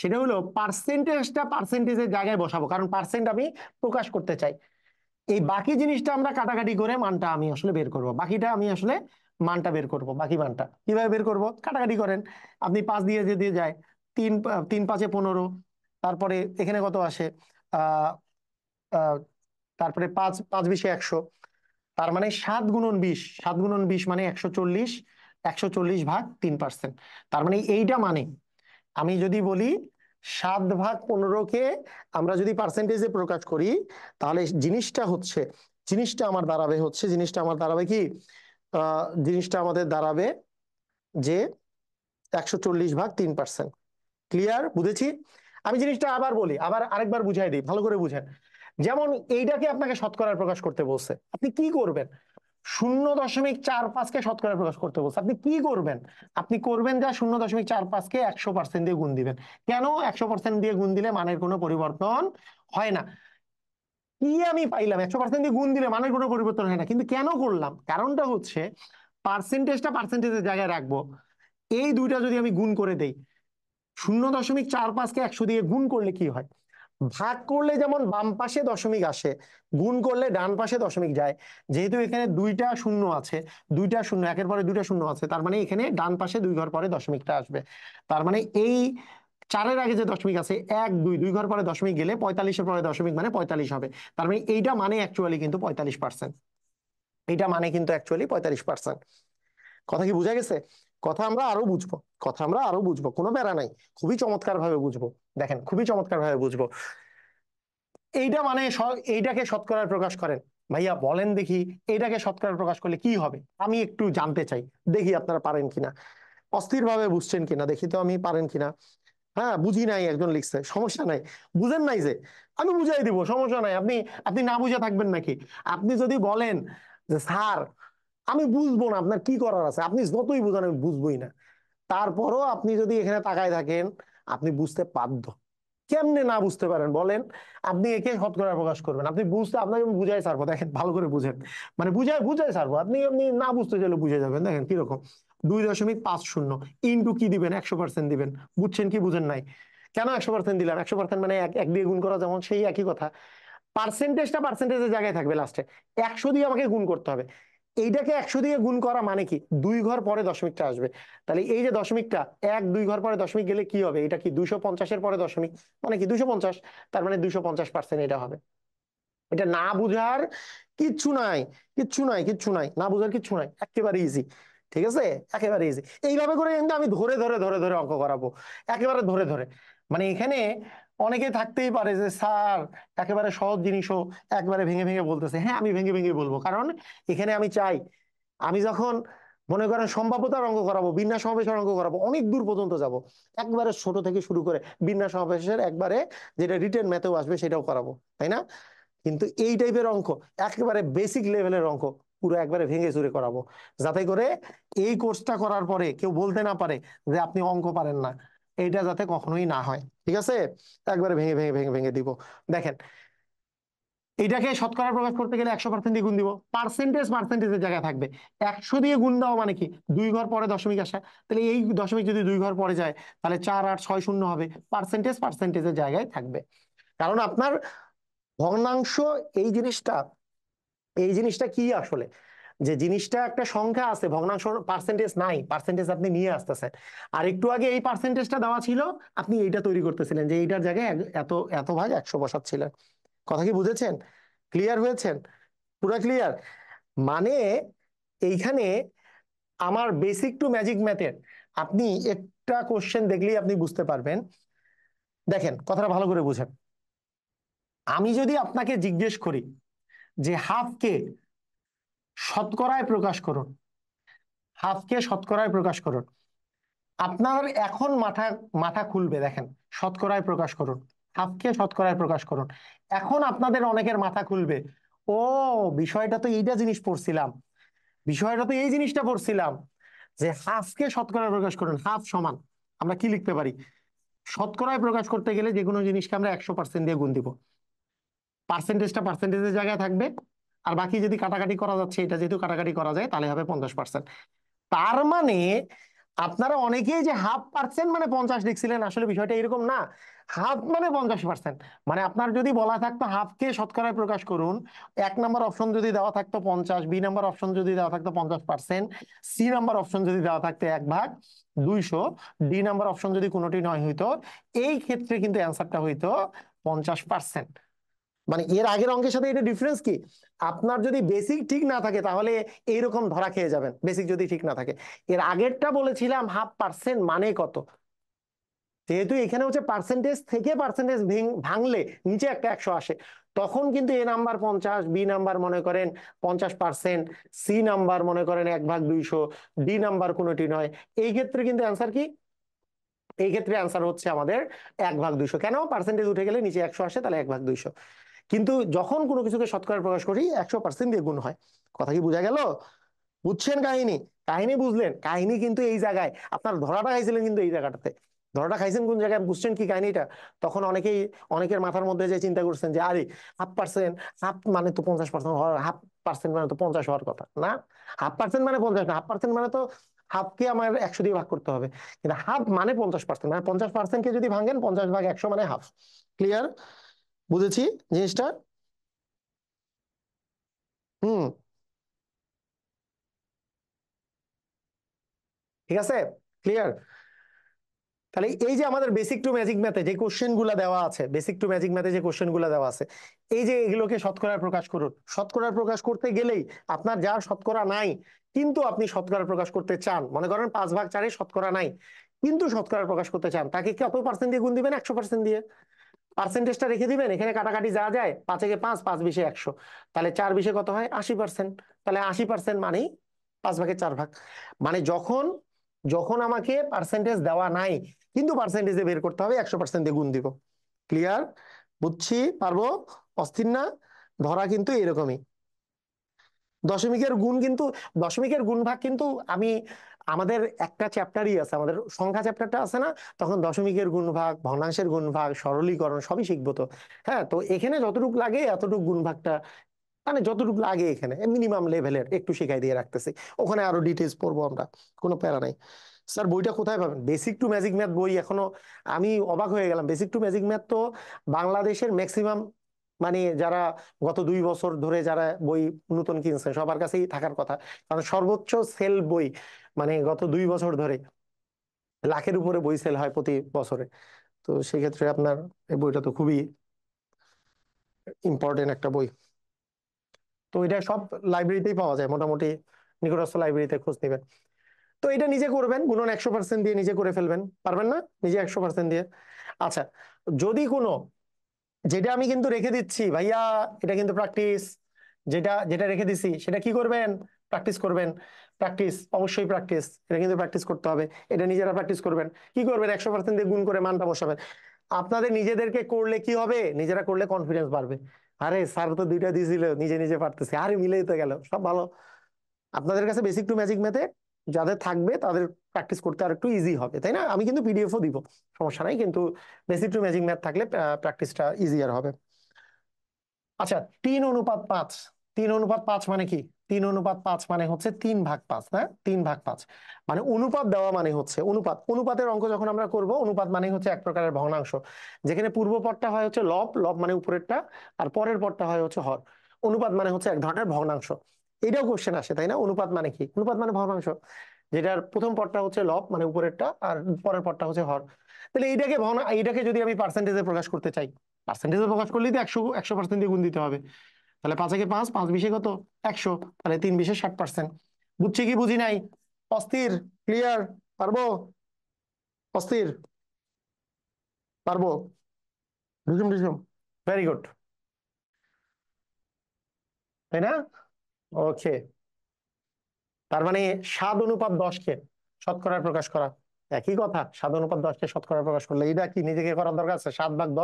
সেটা হলো পার্সেন্টেজটা পার্সেন্টেজের জায়গায় বসাবো, কারণ পার্সেন্ট আমি প্রকাশ করতে চাই। এই বাকি জিনিসটা আমরা কাটাকাটি করে মানটা আমি আসলে বের করব, বাকিটা আমি আসলে মানটা বের করব। বাকি মানটা কিভাবে বের করব? কাটাকাটি করেন, আপনি 5 দিয়ে যদি যায়, 3 3 5 এ 15, তারপরে এখানে কত আসে, আহ আহ, তারপরে 5 5 20 এ 100, তার মানে 7 গুণন 20, 7 গুণন 20 মানে 140, 140/3%। তার মানে এইটা মানে আমি যদি বলি 7/15 কে আমরা যদি পার্সেন্টেজে প্রকাশ করি, তাহলে জিনিসটা হচ্ছে, জিনিসটা আমার দাঁড়াবে কি, জিনিসটা আমাদের দাঁড়াবে যে 140/3%। ক্লিয়ার? বুঝেছি? আমি জিনিসটা আবার বলি, আবার আরেকবার বুঝাই দিই, ভালো করে বুঝেন। যেমন এইটাকে আপনাকে শতকরায় প্রকাশ করতে বলছে, আপনি কি করবেন? 0.45-কে শতকরায় প্রকাশ করতে বলছে, আপনি কি করবেন? আপনি করবেন যা 0.45-কে 100% দিয়ে গুণ দিবেন। কেন? 100% দিয়ে গুণ দিলে মানের কোনো পরিবর্তন হয় না। কি আমি পাইলাম? 100% দিয়ে গুণ দিলে মানের কোনো পরিবর্তন হয় না, কিন্তু কেন করলাম? কারণটা হচ্ছে পার্সেন্টেজটা পার্সেন্টেজের জায়গায় রাখবো। এই দুইটা যদি আমি গুণ করে দেই, 0.45-কে 100 দিয়ে গুণ করলে কি হয়? ভাগ করলে যেমন বাম পাশে দশমিক আসে, গুণ করলে ডান পাশে দশমিক যায়। যেহেতু এখানে দুইটা শূন্য আছে, দুইটা শূন্য একের পরে দুইটা শূন্য আছে, তার মানে এখানে ডান পাশে 2 ঘর পরে দশমিকটা আসবে। তার মানে এই চারের আগে যে দশমিক আছে, এক দুই, দুই ঘর পরে দশমিক গেলে 45-এর পরে দশমিক মানে 45 হবে। তার মানে এইটা মানে অ্যাকচুয়ালি কিন্তু 45%। এইটা মানে কিন্তু অ্যাকচুয়ালি 45%। কথা কি বোঝা গেছে? কথা আমরা আরো বুঝবো, কথা আমরা আরো বুঝবো, কোনো প্যারা নাই। খুবই চমৎকার ভাবে বুঝবো। দেখেন, খুবই চমৎকার ভাবে বুঝবো। এইটা মানে এইটাকে শতকরায় প্রকাশ করেন। ভাইয়া বলেন দেখি, এইটাকে শতকরায় প্রকাশ করলে কি হবে? আমি একটু জানতে চাই, দেখি আপনারা পারেন কিনা, অস্থির ভাবে বুঝছেন কিনা দেখি তো আমি, পারেন কিনা। হ্যাঁ, বুঝি নাই একজন লিখছে, সমস্যা নাই। বুঝেন নাই যে আমি বুঝাই দিব, সমস্যা নাই। আপনি আপনি না বুঝে থাকবেন নাকি? আপনি যদি বলেন যে স্যার আমি বুঝবো না, আপনার কি করার আছে? আপনি যতই বুঝান আমি বুঝবোই না, তারপরও আপনি যদি এখানে তাকায় থাকেন, আপনি বুঝতে বাধ্য। কেমনে না বুঝতে পারেন বলেন? আপনি একে শতকরা প্রকাশ করবেন, আপনি বুঝতে, আপনাকে আমি বুঝাই ছাড়বো, দেখেন ভালো করে বুঝেন। মানে বুঝাই বুঝাই ছাড়বো, আপনি আপনি না বুঝতে চাইলে বুঝে যাবেন। দেখেন কিরকম, 2.50 ইন্টু কি দিবেন, 100% দিবেন। বুঝছেন কি বুঝেন নাই? কেন 100% দিলাম? 100% মানে এক এক দিয়ে গুণ করা, যেমন সেই একই কথা। পার্সেন্টেজটা পার্সেন্টেজের জায়গায় থাকবে, লাস্টে 100 দিয়ে আমাকে গুণ করতে হবে। এইটাকে 100 দিয়ে গুণ করা মানে কি, দুই ঘর পরে দশমিকটা আসবে। তাহলে এই যে দশমিকটা, এক দুই ঘর পরে দশমিক গেলে কি হবে? এটা কি 250-এর পরে দশমিক, মানে কি 250। তার মানে 250% এটা হবে। এটা না বুঝার কিচ্ছু নাই, কিচ্ছু নাই, কিচ্ছু নাই, না বুঝার কিচ্ছু নাই, একেবারে ইজি। ঠিক আছে, একেবারে ইজি। এইভাবে করে কিন্তু আমি ধরে ধরে ধরে ধরে অঙ্ক করাবো, একেবারে ধরে ধরে। মানে এখানে অনেকে থাকতেই পারে যে স্যার একেবারে সহজ জিনিসও একবারে ভেঙে ভেঙে বলতেছে। হ্যাঁ, আমি ভেঙে ভেঙে বলবো, কারণ এখানে আমি চাই, আমি যখন মনে করেন সম্ভাব্যতার অঙ্ক করাবো, বিন্যাস সমাবেশের অঙ্ক করাবো, অনেক দূর পর্যন্ত যাব, একবারে ছোট থেকে শুরু করে বিন্যাস সমাবেশের একবারে যেটা রিটেন ম্যাথেও আসবে সেটাও করাবো, তাই না? কিন্তু এই টাইপের অঙ্ক, একেবারে বেসিক লেভেলের অঙ্ক, পুরো একবারে ভেঙে চুরে করাবো, যাতে করে এই কোর্সটা করার পরে কেউ বলতে না পারে যে আপনি অঙ্ক পারেন না। এইটা যাতে কখনোই না হয়, ঠিক আছে? একবারে ভেঙে ভেঙে ভেঙে ভেঙে দিব। দেখেন, এইটাকে শতকরা প্রকাশ করতে গেলে 100% দিয়ে গুণ দিব, পার্সেন্টেজ পার্সেন্টেজের জায়গায় থাকবে। 100 দিয়ে গুণ দেওয়া মানে কি, দুই ঘর পরে দশমিক আসা। তাহলে এই দশমিক যদি দুই ঘর পরে যায়, তাহলে 4 8 6 0 হবে, পার্সেন্টেজ পার্সেন্টেজের জায়গায় থাকবে। কারণ আপনার ভগ্নাংশ, এই জিনিসটা, এই জিনিসটা কি আসলে, যে জিনিসটা একটা সংখ্যা আছে, ভগ্নাংশ পার্সেন্টেজ নাই, পার্সেন্টেজ আপনি নিয়ে আসতেছেন। আর একটু আগে এই পার্সেন্টেজটা দেওয়া ছিল, আপনি এইটা তৈরি করতেছিলেন যে এইটার জায়গায় এত এত ভাগ 100 বসাচ্ছিলেন। কথা কি বুঝেছেন? ক্লিয়ার হয়েছেন? পুরো ক্লিয়ার? মানে এইখানে আমার বেসিক টু ম্যাজিক ম্যাথের আপনি একটা কোশ্চেন দেখলেই আপনি বুঝতে পারবেন। দেখেন কথাটা ভালো করে বুঝেন। আমি যদি আপনাকে জিজ্ঞেস করি যে হাফকে শতকরায় প্রকাশ করুন, হাফকে শতকরায় প্রকাশ করুন, আপনার এখন মাথা মাথা খুলবে। দেখেন, শতকরায় প্রকাশ করুন, হাফকে শতকরায় প্রকাশ করুন, এখন আপনাদের অনেকের মাথা খুলবে। ও, বিষয়টা তো এইটা জিনিস পড়ছিলাম, বিষয়টা তো এই জিনিসটা পড়ছিলাম, যে হাফকে শতকরায় প্রকাশ করুন। হাফ সমান আমরা কি লিখতে পারি? শতকরায় প্রকাশ করতে গেলে যে কোনো জিনিসকে আমরা 100% দিয়ে গুণ দিব, পার্সেন্টেজটা পার্সেন্টেজের জায়গায় থাকবে, আর বাকি যদি কাটাকাটি করা যাচ্ছে, এটা যেহেতু কাটাকাটি করা যায়, তাহলে হবে 50%। তার মানে আপনারা অনেকেই যে 0.5% মানে 50 লিখছিলেন, আসলে বিষয়টা এরকম না। হাফ মানে 50%। মানে আপনার যদি বলা থাকতো হাফকে শতকরায় প্রকাশ করুন, এক নাম্বার অপশন যদি দেওয়া থাকতো 50, বি নাম্বার অপশন যদি দেওয়া থাকতো 50%, সি নাম্বার অপশন যদি দেওয়া থাকতো 1/200, ডি নাম্বার অপশন যদি কোনোটি নয় হইতো, এই ক্ষেত্রে কিন্তু অ্যান্সারটা হইতো 50%। মানে এর আগের অঙ্কের সাথে এটা ডিফারেন্স কি, আপনার যদি বেসিক ঠিক না থাকে তাহলে এইরকম ধরা খেয়ে যাবেন, বেসিক যদি ঠিক না থাকে। এর আগেরটা বলেছিলাম 0.5% মানে কত, যেহেতু এখানে হচ্ছে পার্সেন্টেজ থেকে পার্সেন্টেজ ভাঙলে নিচে একটা 100 আসে, তখন কিন্তু এ নাম্বার 50, বি নাম্বার মনে করেন 50%, সি নাম্বার মনে করেন 1/200, ডি নাম্বার কোনোটি নয়। এই ক্ষেত্রে কিন্তু অ্যান্সার কি, এই ক্ষেত্রে অ্যান্সার হচ্ছে আমাদের 1/200। কেন? পার্সেন্টেজ উঠে গেলে নিচে 100 আসে, তাহলে 1/200। কিন্তু যখন কোনো কিছুকে শতকরা প্রকাশ করি 100% দিয়ে গুণ হয়। কথা কি বোঝা গেল? বুঝছেন কাহিনী? কাহিনী বুঝলেন? কাহিনী কিন্তু এই জায়গায় আপনার ধরাটা খাইছিলেন, কিন্তু এই জায়গাটাতে ধরাটা খাইছেন কোন জায়গায়, বুঝছেন কি কাহিনীটা? তখন অনেকেই, অনেকের মাথার মধ্যে যে চিন্তা করছেন যে আরে 0.5%, হাফ মানে তো 50% হওয়ার, 0.5% মানে তো 50 হওয়ার কথা না, 0.5% মানে 50 না, 0.5% মানে তো হাফকে আমার 100 দিয়ে ভাগ করতে হবে। কিন্তু হাফ মানে 50%, মানে 50% কে যদি ভাঙেন 50/100 মানে হাফ। ক্লিয়ার? বুঝেছি জিনিসটা? হুম, ঠিক আছে, ক্লিয়ার। তাহলে এই যে আমাদের বেসিক টু ম্যাজিক ম্যাথে যে কোশ্চেন গুলা দেওয়া আছে, বেসিক টু ম্যাজিক ম্যাথে যে কোশ্চেন গুলা দেওয়া আছে, এই যে এগুলোকে শতকরায় প্রকাশ করুন। শতকরায় প্রকাশ করতে গেলেই আপনার যার শতকরা নাই কিন্তু আপনি শতকরা প্রকাশ করতে চান, মনে করেন 5/4 শতকরা নাই কিন্তু শতকরা প্রকাশ করতে চান, তাকে কত পার্সেন্ট দিয়ে গুণ দিবেন? 100% দিয়ে পার্সেন্টেজটা রেখে দিবেন। এখানে কাটাকাটি যা যায়, 5 5, 5 20 100, তাহলে 4 20 কত হয়? 80%। তাহলে 80% মানেই 5/4 মানে যখন যখন আমাকে পার্সেন্টেজ দেওয়া নাই কিন্তু পার্সেন্টেজে বের করতে হবে, 100% দিয়ে গুণ দিব। ক্লিয়ার? বুঝছি, পারবো, অস্থির না? ধরা কিন্তু এরকমই। দশমিকের গুণ কিন্তু, দশমিকের গুণ ভাগ কিন্তু আমি, আমাদের একটা চ্যাপ্টারই আছে, আমাদের সংখ্যা চ্যাপ্টারটা আছে না, তখন দশমিকের গুণ ভাগ, ভগ্নাংশের গুণ ভাগ, সরলীকরণ সবই শিখবো তো। হ্যাঁ, তো এখানে যতটুকু লাগে এতটুকু গুণ ভাগটা, মানে যতটুকু লাগে এখানে মিনিমাম লেভেলের একটু শিখাই দিয়ে রাখতেছি, ওখানে আরো ডিটেলস পড়বো আমরা, কোনো প্যারা নাই। স্যার বইটা কোথায় পাবেন? বেসিক টু ম্যাজিক ম্যাথ বই এখনো, আমি অবাক হয়ে গেলাম, বেসিক টু ম্যাজিক ম্যাথ তো বাংলাদেশের ম্যাক্সিমাম, মানে যারা গত 2 বছর ধরে যারা বই নতুন কিনছে সবার কাছেই থাকার কথা, কারণ সর্বোচ্চ সেল বই, মানে গত 2 বছর ধরে লাখের উপরে বই সেল হয় প্রতি বছরে। তো সেক্ষেত্রে আপনার এই বইটা তো খুবই ইম্পর্টেন্ট একটা বই। তো এটা সব লাইব্রেরিতেই পাওয়া যায় মোটামুটি, নিকটস্থ লাইব্রেরিতে খোঁজ নেবেন। তো এটা নিজে করবেন, গুণন 100% দিয়ে নিজে করে ফেলবেন, পারবেন না? নিজে 100% দিয়ে। আচ্ছা, যদি কোনো, যেটা আমি কিন্তু রেখে দিচ্ছি ভাইয়া, এটা কিন্তু প্র্যাকটিস, যেটা যেটা রেখে দিছি সেটা কি করবেন? প্র্যাকটিস করবেন। প্র্যাকটিস, অবশ্যই প্র্যাকটিস, এটা কিন্তু প্র্যাকটিস করতে হবে। এটা নিজেরা প্র্যাকটিস করবেন। কি করবেন? 100% দিয়ে গুণ করে মানটা বসাবেন। আপনাদের নিজেদেরকে করলে কি হবে? নিজেরা করলে কনফিডেন্স বাড়বে। আরে স্যার তো দুইটা দিয়েছিল, নিজে নিজে পারতেছে, আরে মিলেই তো গেল, সব ভালো। আপনাদের কাছে বেসিক টু ম্যাজিক ম্যাথে যাদের থাকবে তাদের প্র্যাকটিস করতে আর একটু ইজি হবে, তাই না? আমি কিন্তু পিডিএফও দিব, সমস্যা নাই, কিন্তু বেসিক টু ম্যাজিক ম্যাথ থাকলে প্র্যাকটিসটা ইজিয়ার হবে। আচ্ছা, 3:5। 3:5 মানে কি? 3:5 মানে হচ্ছে 3/5, না? 3/5 মানে অনুপাত দেওয়া, মানে হচ্ছে অনুপাত, অনুপাতের অঙ্ক যখন আমরা করব, অনুপাত মানে হচ্ছে এক প্রকারের ভগ্নাংশ, যেখানে পূর্ব পদটা হয় হচ্ছে লব, লব মানে উপরেরটা, আর পরের পদটা হয় হচ্ছে হর। অনুপাত মানে হচ্ছে এক ধরনের ভগ্নাংশ। এটাও কোশ্চেন আসে, তাই না? অনুপাত মানে কি? অনুপাত মানে ভগ্নাংশ, যেটার প্রথম পদটা হচ্ছে লব মানে উপরেরটা, আর পরের পদটা হচ্ছে হর। তাহলে এইটাকে এইটাকে যদি আমি পার্সেন্টেজে প্রকাশ করতে চাই, পার্সেন্টেজে প্রকাশ করলেই তো 100% দিয়ে গুণ দিতে হবে। তাহলে 5 × 5, 5 20 কত? 100। তাহলে 3 20 60%। বুঝছি কি বুঝি নাই? অস্থির? ক্লিয়ার? পারবো? অস্থির? পারবো? ঢুসুম ঢুসুম, ভেরি গুড, তাই না? ওকে, তার মানে 7:10-কে শতকরায় প্রকাশ করা, একই কথা। 7:10-কে শতকরায় প্রকাশ করলে এটা কি নিজেকে করার দরকার আছে? 7/10 ×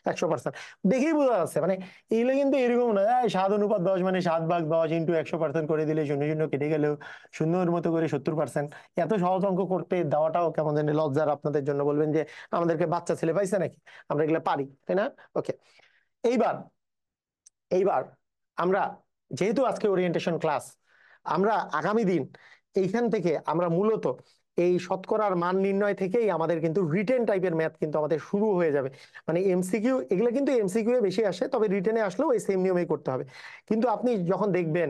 100%, দেখেই বোঝা যাচ্ছে। মানে এগুলো কিন্তু এরকম না, 7:10 মানে 7/10 × 100% করে দিলে শূন্য শূন্য কেটে গেলেও শূন্যের মতো করে 70%। এত সহজ অঙ্ক করতে দেওয়াটাও কেমন জানি লজ্জার আপনাদের জন্য। বলবেন যে আমাদেরকে বাচ্চা ছেলে পাইছে নাকি, আমরা এগুলো পারি, তাই না? ওকে, এইবার এইবার আমরা, যেহেতু আজকে ওরিয়েন্টেশন ক্লাস, আমরা আগামী দিন এইখান থেকে আমরা মূলত এই শতকরার মান নির্ণয় থেকেই আমাদের কিন্তু রিটেন টাইপের ম্যাথ কিন্তু আমাদের শুরু হয়ে যাবে। মানে এমসিকিউ এগুলো কিন্তু এমসিকিউ এ বেশি আসে, তবে রিটেনে আসলেও এই সেম নিয়মেই করতে হবে। কিন্তু আপনি যখন দেখবেন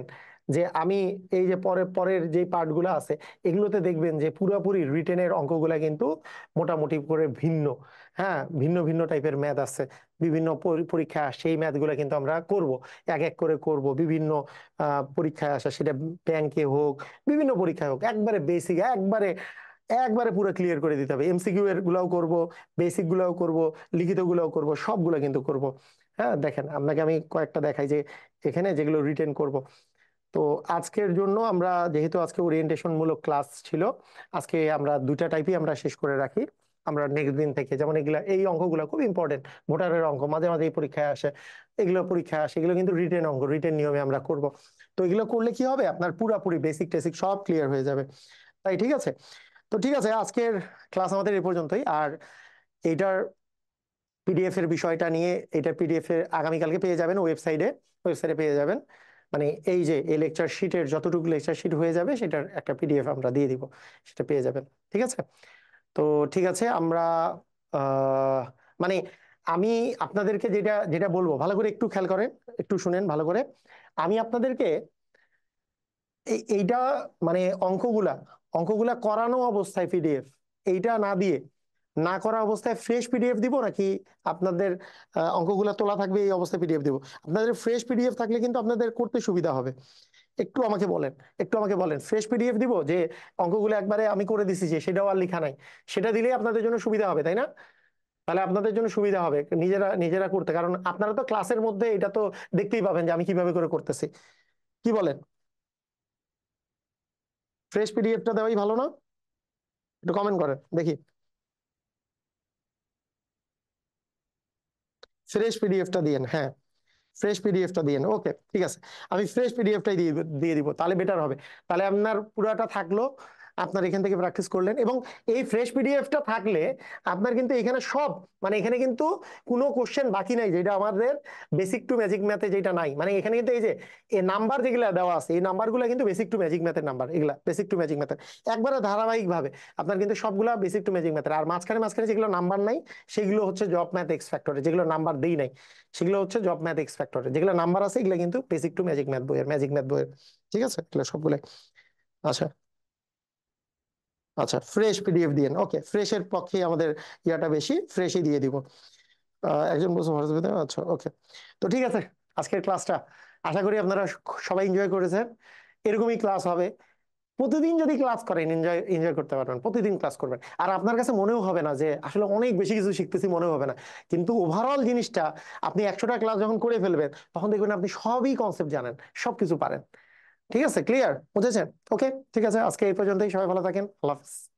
যে আমি এই যে পরের পরের যে পার্টগুলো আছে, এগুলোতে দেখবেন যে পুরোপুরি রিটেনের অঙ্কগুলা কিন্তু মোটামুটি করে ভিন্ন। হ্যাঁ, ভিন্ন ভিন্ন টাইপের ম্যাথ আছে, বিভিন্ন পরীক্ষায় আসে, সেই ম্যাথগুলো কিন্তু আমরা করব, এক এক করে করব। বিভিন্ন পরীক্ষায় আসা, সেটা ব্যাংকে হোক, বিভিন্ন পরীক্ষায় হোক, একবারে বেসিক, একবারে একবারে পুরো ক্লিয়ার করে দিতে হবে। এমসিকিউ এর গুলাও করব, বেসিক গুলাও করব, লিখিত গুলাও করব, সবগুলা কিন্তু করব। হ্যাঁ, দেখেন আপনাকে আমি কয়েকটা দেখাই যে এখানে যেগুলো রিটেন করব। তো আজকের জন্য আমরা, যেহেতু আজকে ওরিয়েন্টেশন মূলক ক্লাস ছিল, আজকে আমরা দুইটা টাইপই আমরা শেষ করে রাখি। আমরা নেক্সট দিন থেকে, যেমন এগুলা, এই অঙ্কগুলো খুব ইম্পর্টেন্ট, ভোটারের অঙ্ক মাঝে মাঝে এই পরীক্ষায় আসে, এগুলো পরীক্ষায় আসে, এগুলো কিন্তু রিটেন অঙ্ক, রিটেন নিয়মে আমরা করব। তো এগুলো করলে কি হবে? আপনার পুরাপুরি বেসিক টেসিক সব ক্লিয়ার হয়ে যাবে। তাই ঠিক আছে? তো ঠিক আছে, আজকের ক্লাস আমাদের এই পর্যন্তই। আর এইটার পিডিএফ এর বিষয়টা নিয়ে, এটা পিডিএফ এর আগামীকালকে পেয়ে যাবেন ওয়েবসাইটে, ওয়েবসাইটে পেয়ে যাবেন। মানে এই যে এই লেকচার শিটের যতটুকু লেকচার শিট হয়ে যাবে সেটার একটা পিডিএফ আমরা দিয়ে দিব, সেটা পেয়ে যাবেন। ঠিক আছে? তো ঠিক আছে, আমরা আহ মানে আমি আপনাদেরকে যেটা যেটা বলবো, ভালো করে একটু খেয়াল করেন, একটু শুনেন ভালো করে। আমি আপনাদেরকে এইটা, মানে অঙ্কগুলা অঙ্কগুলা করানো অবস্থায় পিডিএফ এইটা না দিয়ে না করা অবস্থায় ফ্রেশ পিডিএফ দিব নাকি আপনাদের অঙ্কগুলো তোলা থাকবে এই অবস্থায় পিডিএফ দিব? আপনাদের ফ্রেশ পিডিএফ থাকলে কিন্তু আপনাদের করতে সুবিধা হবে। একটু আমাকে বলেন, একটু আমাকে বলেন, ফ্রেশ পিডিএফ দিব যে অঙ্কগুলো একবারে আমি করে দিছি যে সেটাও আর লেখা নাই, সেটা দিলেই আপনাদের জন্য সুবিধা হবে তাই না? তাহলে আপনাদের জন্য সুবিধা হবে নিজেরা নিজেরা করতে, কারণ আপনারা তো ক্লাসের মধ্যে এটা তো দেখতেই পাবেন যে আমি কিভাবে করে করতেছি। কি বলেন? ফ্রেশ পিডিএফটা দেওয়াই ভালো না? একটু কমেন্ট করেন দেখি। ফ্রেশ পিডিএফটা দিয়েন, হ্যাঁ, ফ্রেশ পিডিএফটা দিয়ে, ওকে ঠিক আছে, আমি ফ্রেশ পিডিএফটাই দিয়ে দিয়ে দিব, তাহলে বেটার হবে। তাহলে আপনার পুরাটা থাকলো, আপনার এখান থেকে প্র্যাকটিস করলেন, এবং এই ফ্রেশ পিডিএফটা থাকলে আপনার কিন্তু এখানে সব, মানে এখানে কিন্তু কোনো কোশ্চেন বাকি নাই যেটা আমাদের বেসিক টু ম্যাজিক ম্যাথে যেটা নাই। মানে এখানে কিন্তু এই যে এই নাম্বার যেগুলো দেওয়া আছে, এই নাম্বারগুলো কিন্তু বেসিক টু ম্যাজিক ম্যাথের নাম্বার, এগুলা বেসিক টু ম্যাজিক ম্যাথের একবারে ধারাবাহিক ভাবে আপনার কিন্তু সবগুলা বেসিক টু ম্যাজিক ম্যাথের। আর মাঝখানে মাঝখানে যেগুলো নাম্বার নাই সেগুলো হচ্ছে জব ম্যাথ এক্স ফ্যাক্টরে, যেগুলো নাম্বার দেই নাই সেগুলো হচ্ছে জব ম্যাথ এক্স ফ্যাক্টরে, যেগুলো নাম্বার আছে এগুলো কিন্তু বেসিক টু ম্যাজিক ম্যাথ বইয়ের, ম্যাজিক ম্যাথ বইয়ের। ঠিক আছে, এগুলো সবগুলো। আচ্ছা, আচ্ছা, ফ্রেশ পিডিএফ দিয়েন, ওকে, ফ্রেশের পক্ষে আমাদের ইয়াটা বেশি, ফ্রেশই দিয়ে দিব। একজন বলছে হোয়াটসঅ্যাপে, আচ্ছা ওকে। তো ঠিক আছে, আজকের ক্লাসটা আশা করি আপনারা সবাই এনজয় করেছেন। এরকমই ক্লাস হবে, প্রতিদিন যদি ক্লাস করেন এনজয় এনজয় করতে পারবেন, প্রতিদিন ক্লাস করবেন, আর আপনার কাছে মনেও হবে না যে আসলে অনেক বেশি কিছু শিখতেছি, মনে হবে না। কিন্তু ওভারঅল জিনিসটা আপনি 100টা ক্লাস যখন করে ফেলবেন তখন দেখবেন আপনি সবই কনসেপ্ট জানেন, সবকিছু পারেন। ঠিক আছে, ক্লিয়ার, বুঝেছেন? ওকে, ঠিক আছে, আজকে এই পর্যন্তই, সবাই ভালো থাকেন, আল্লাহ হাফিজ।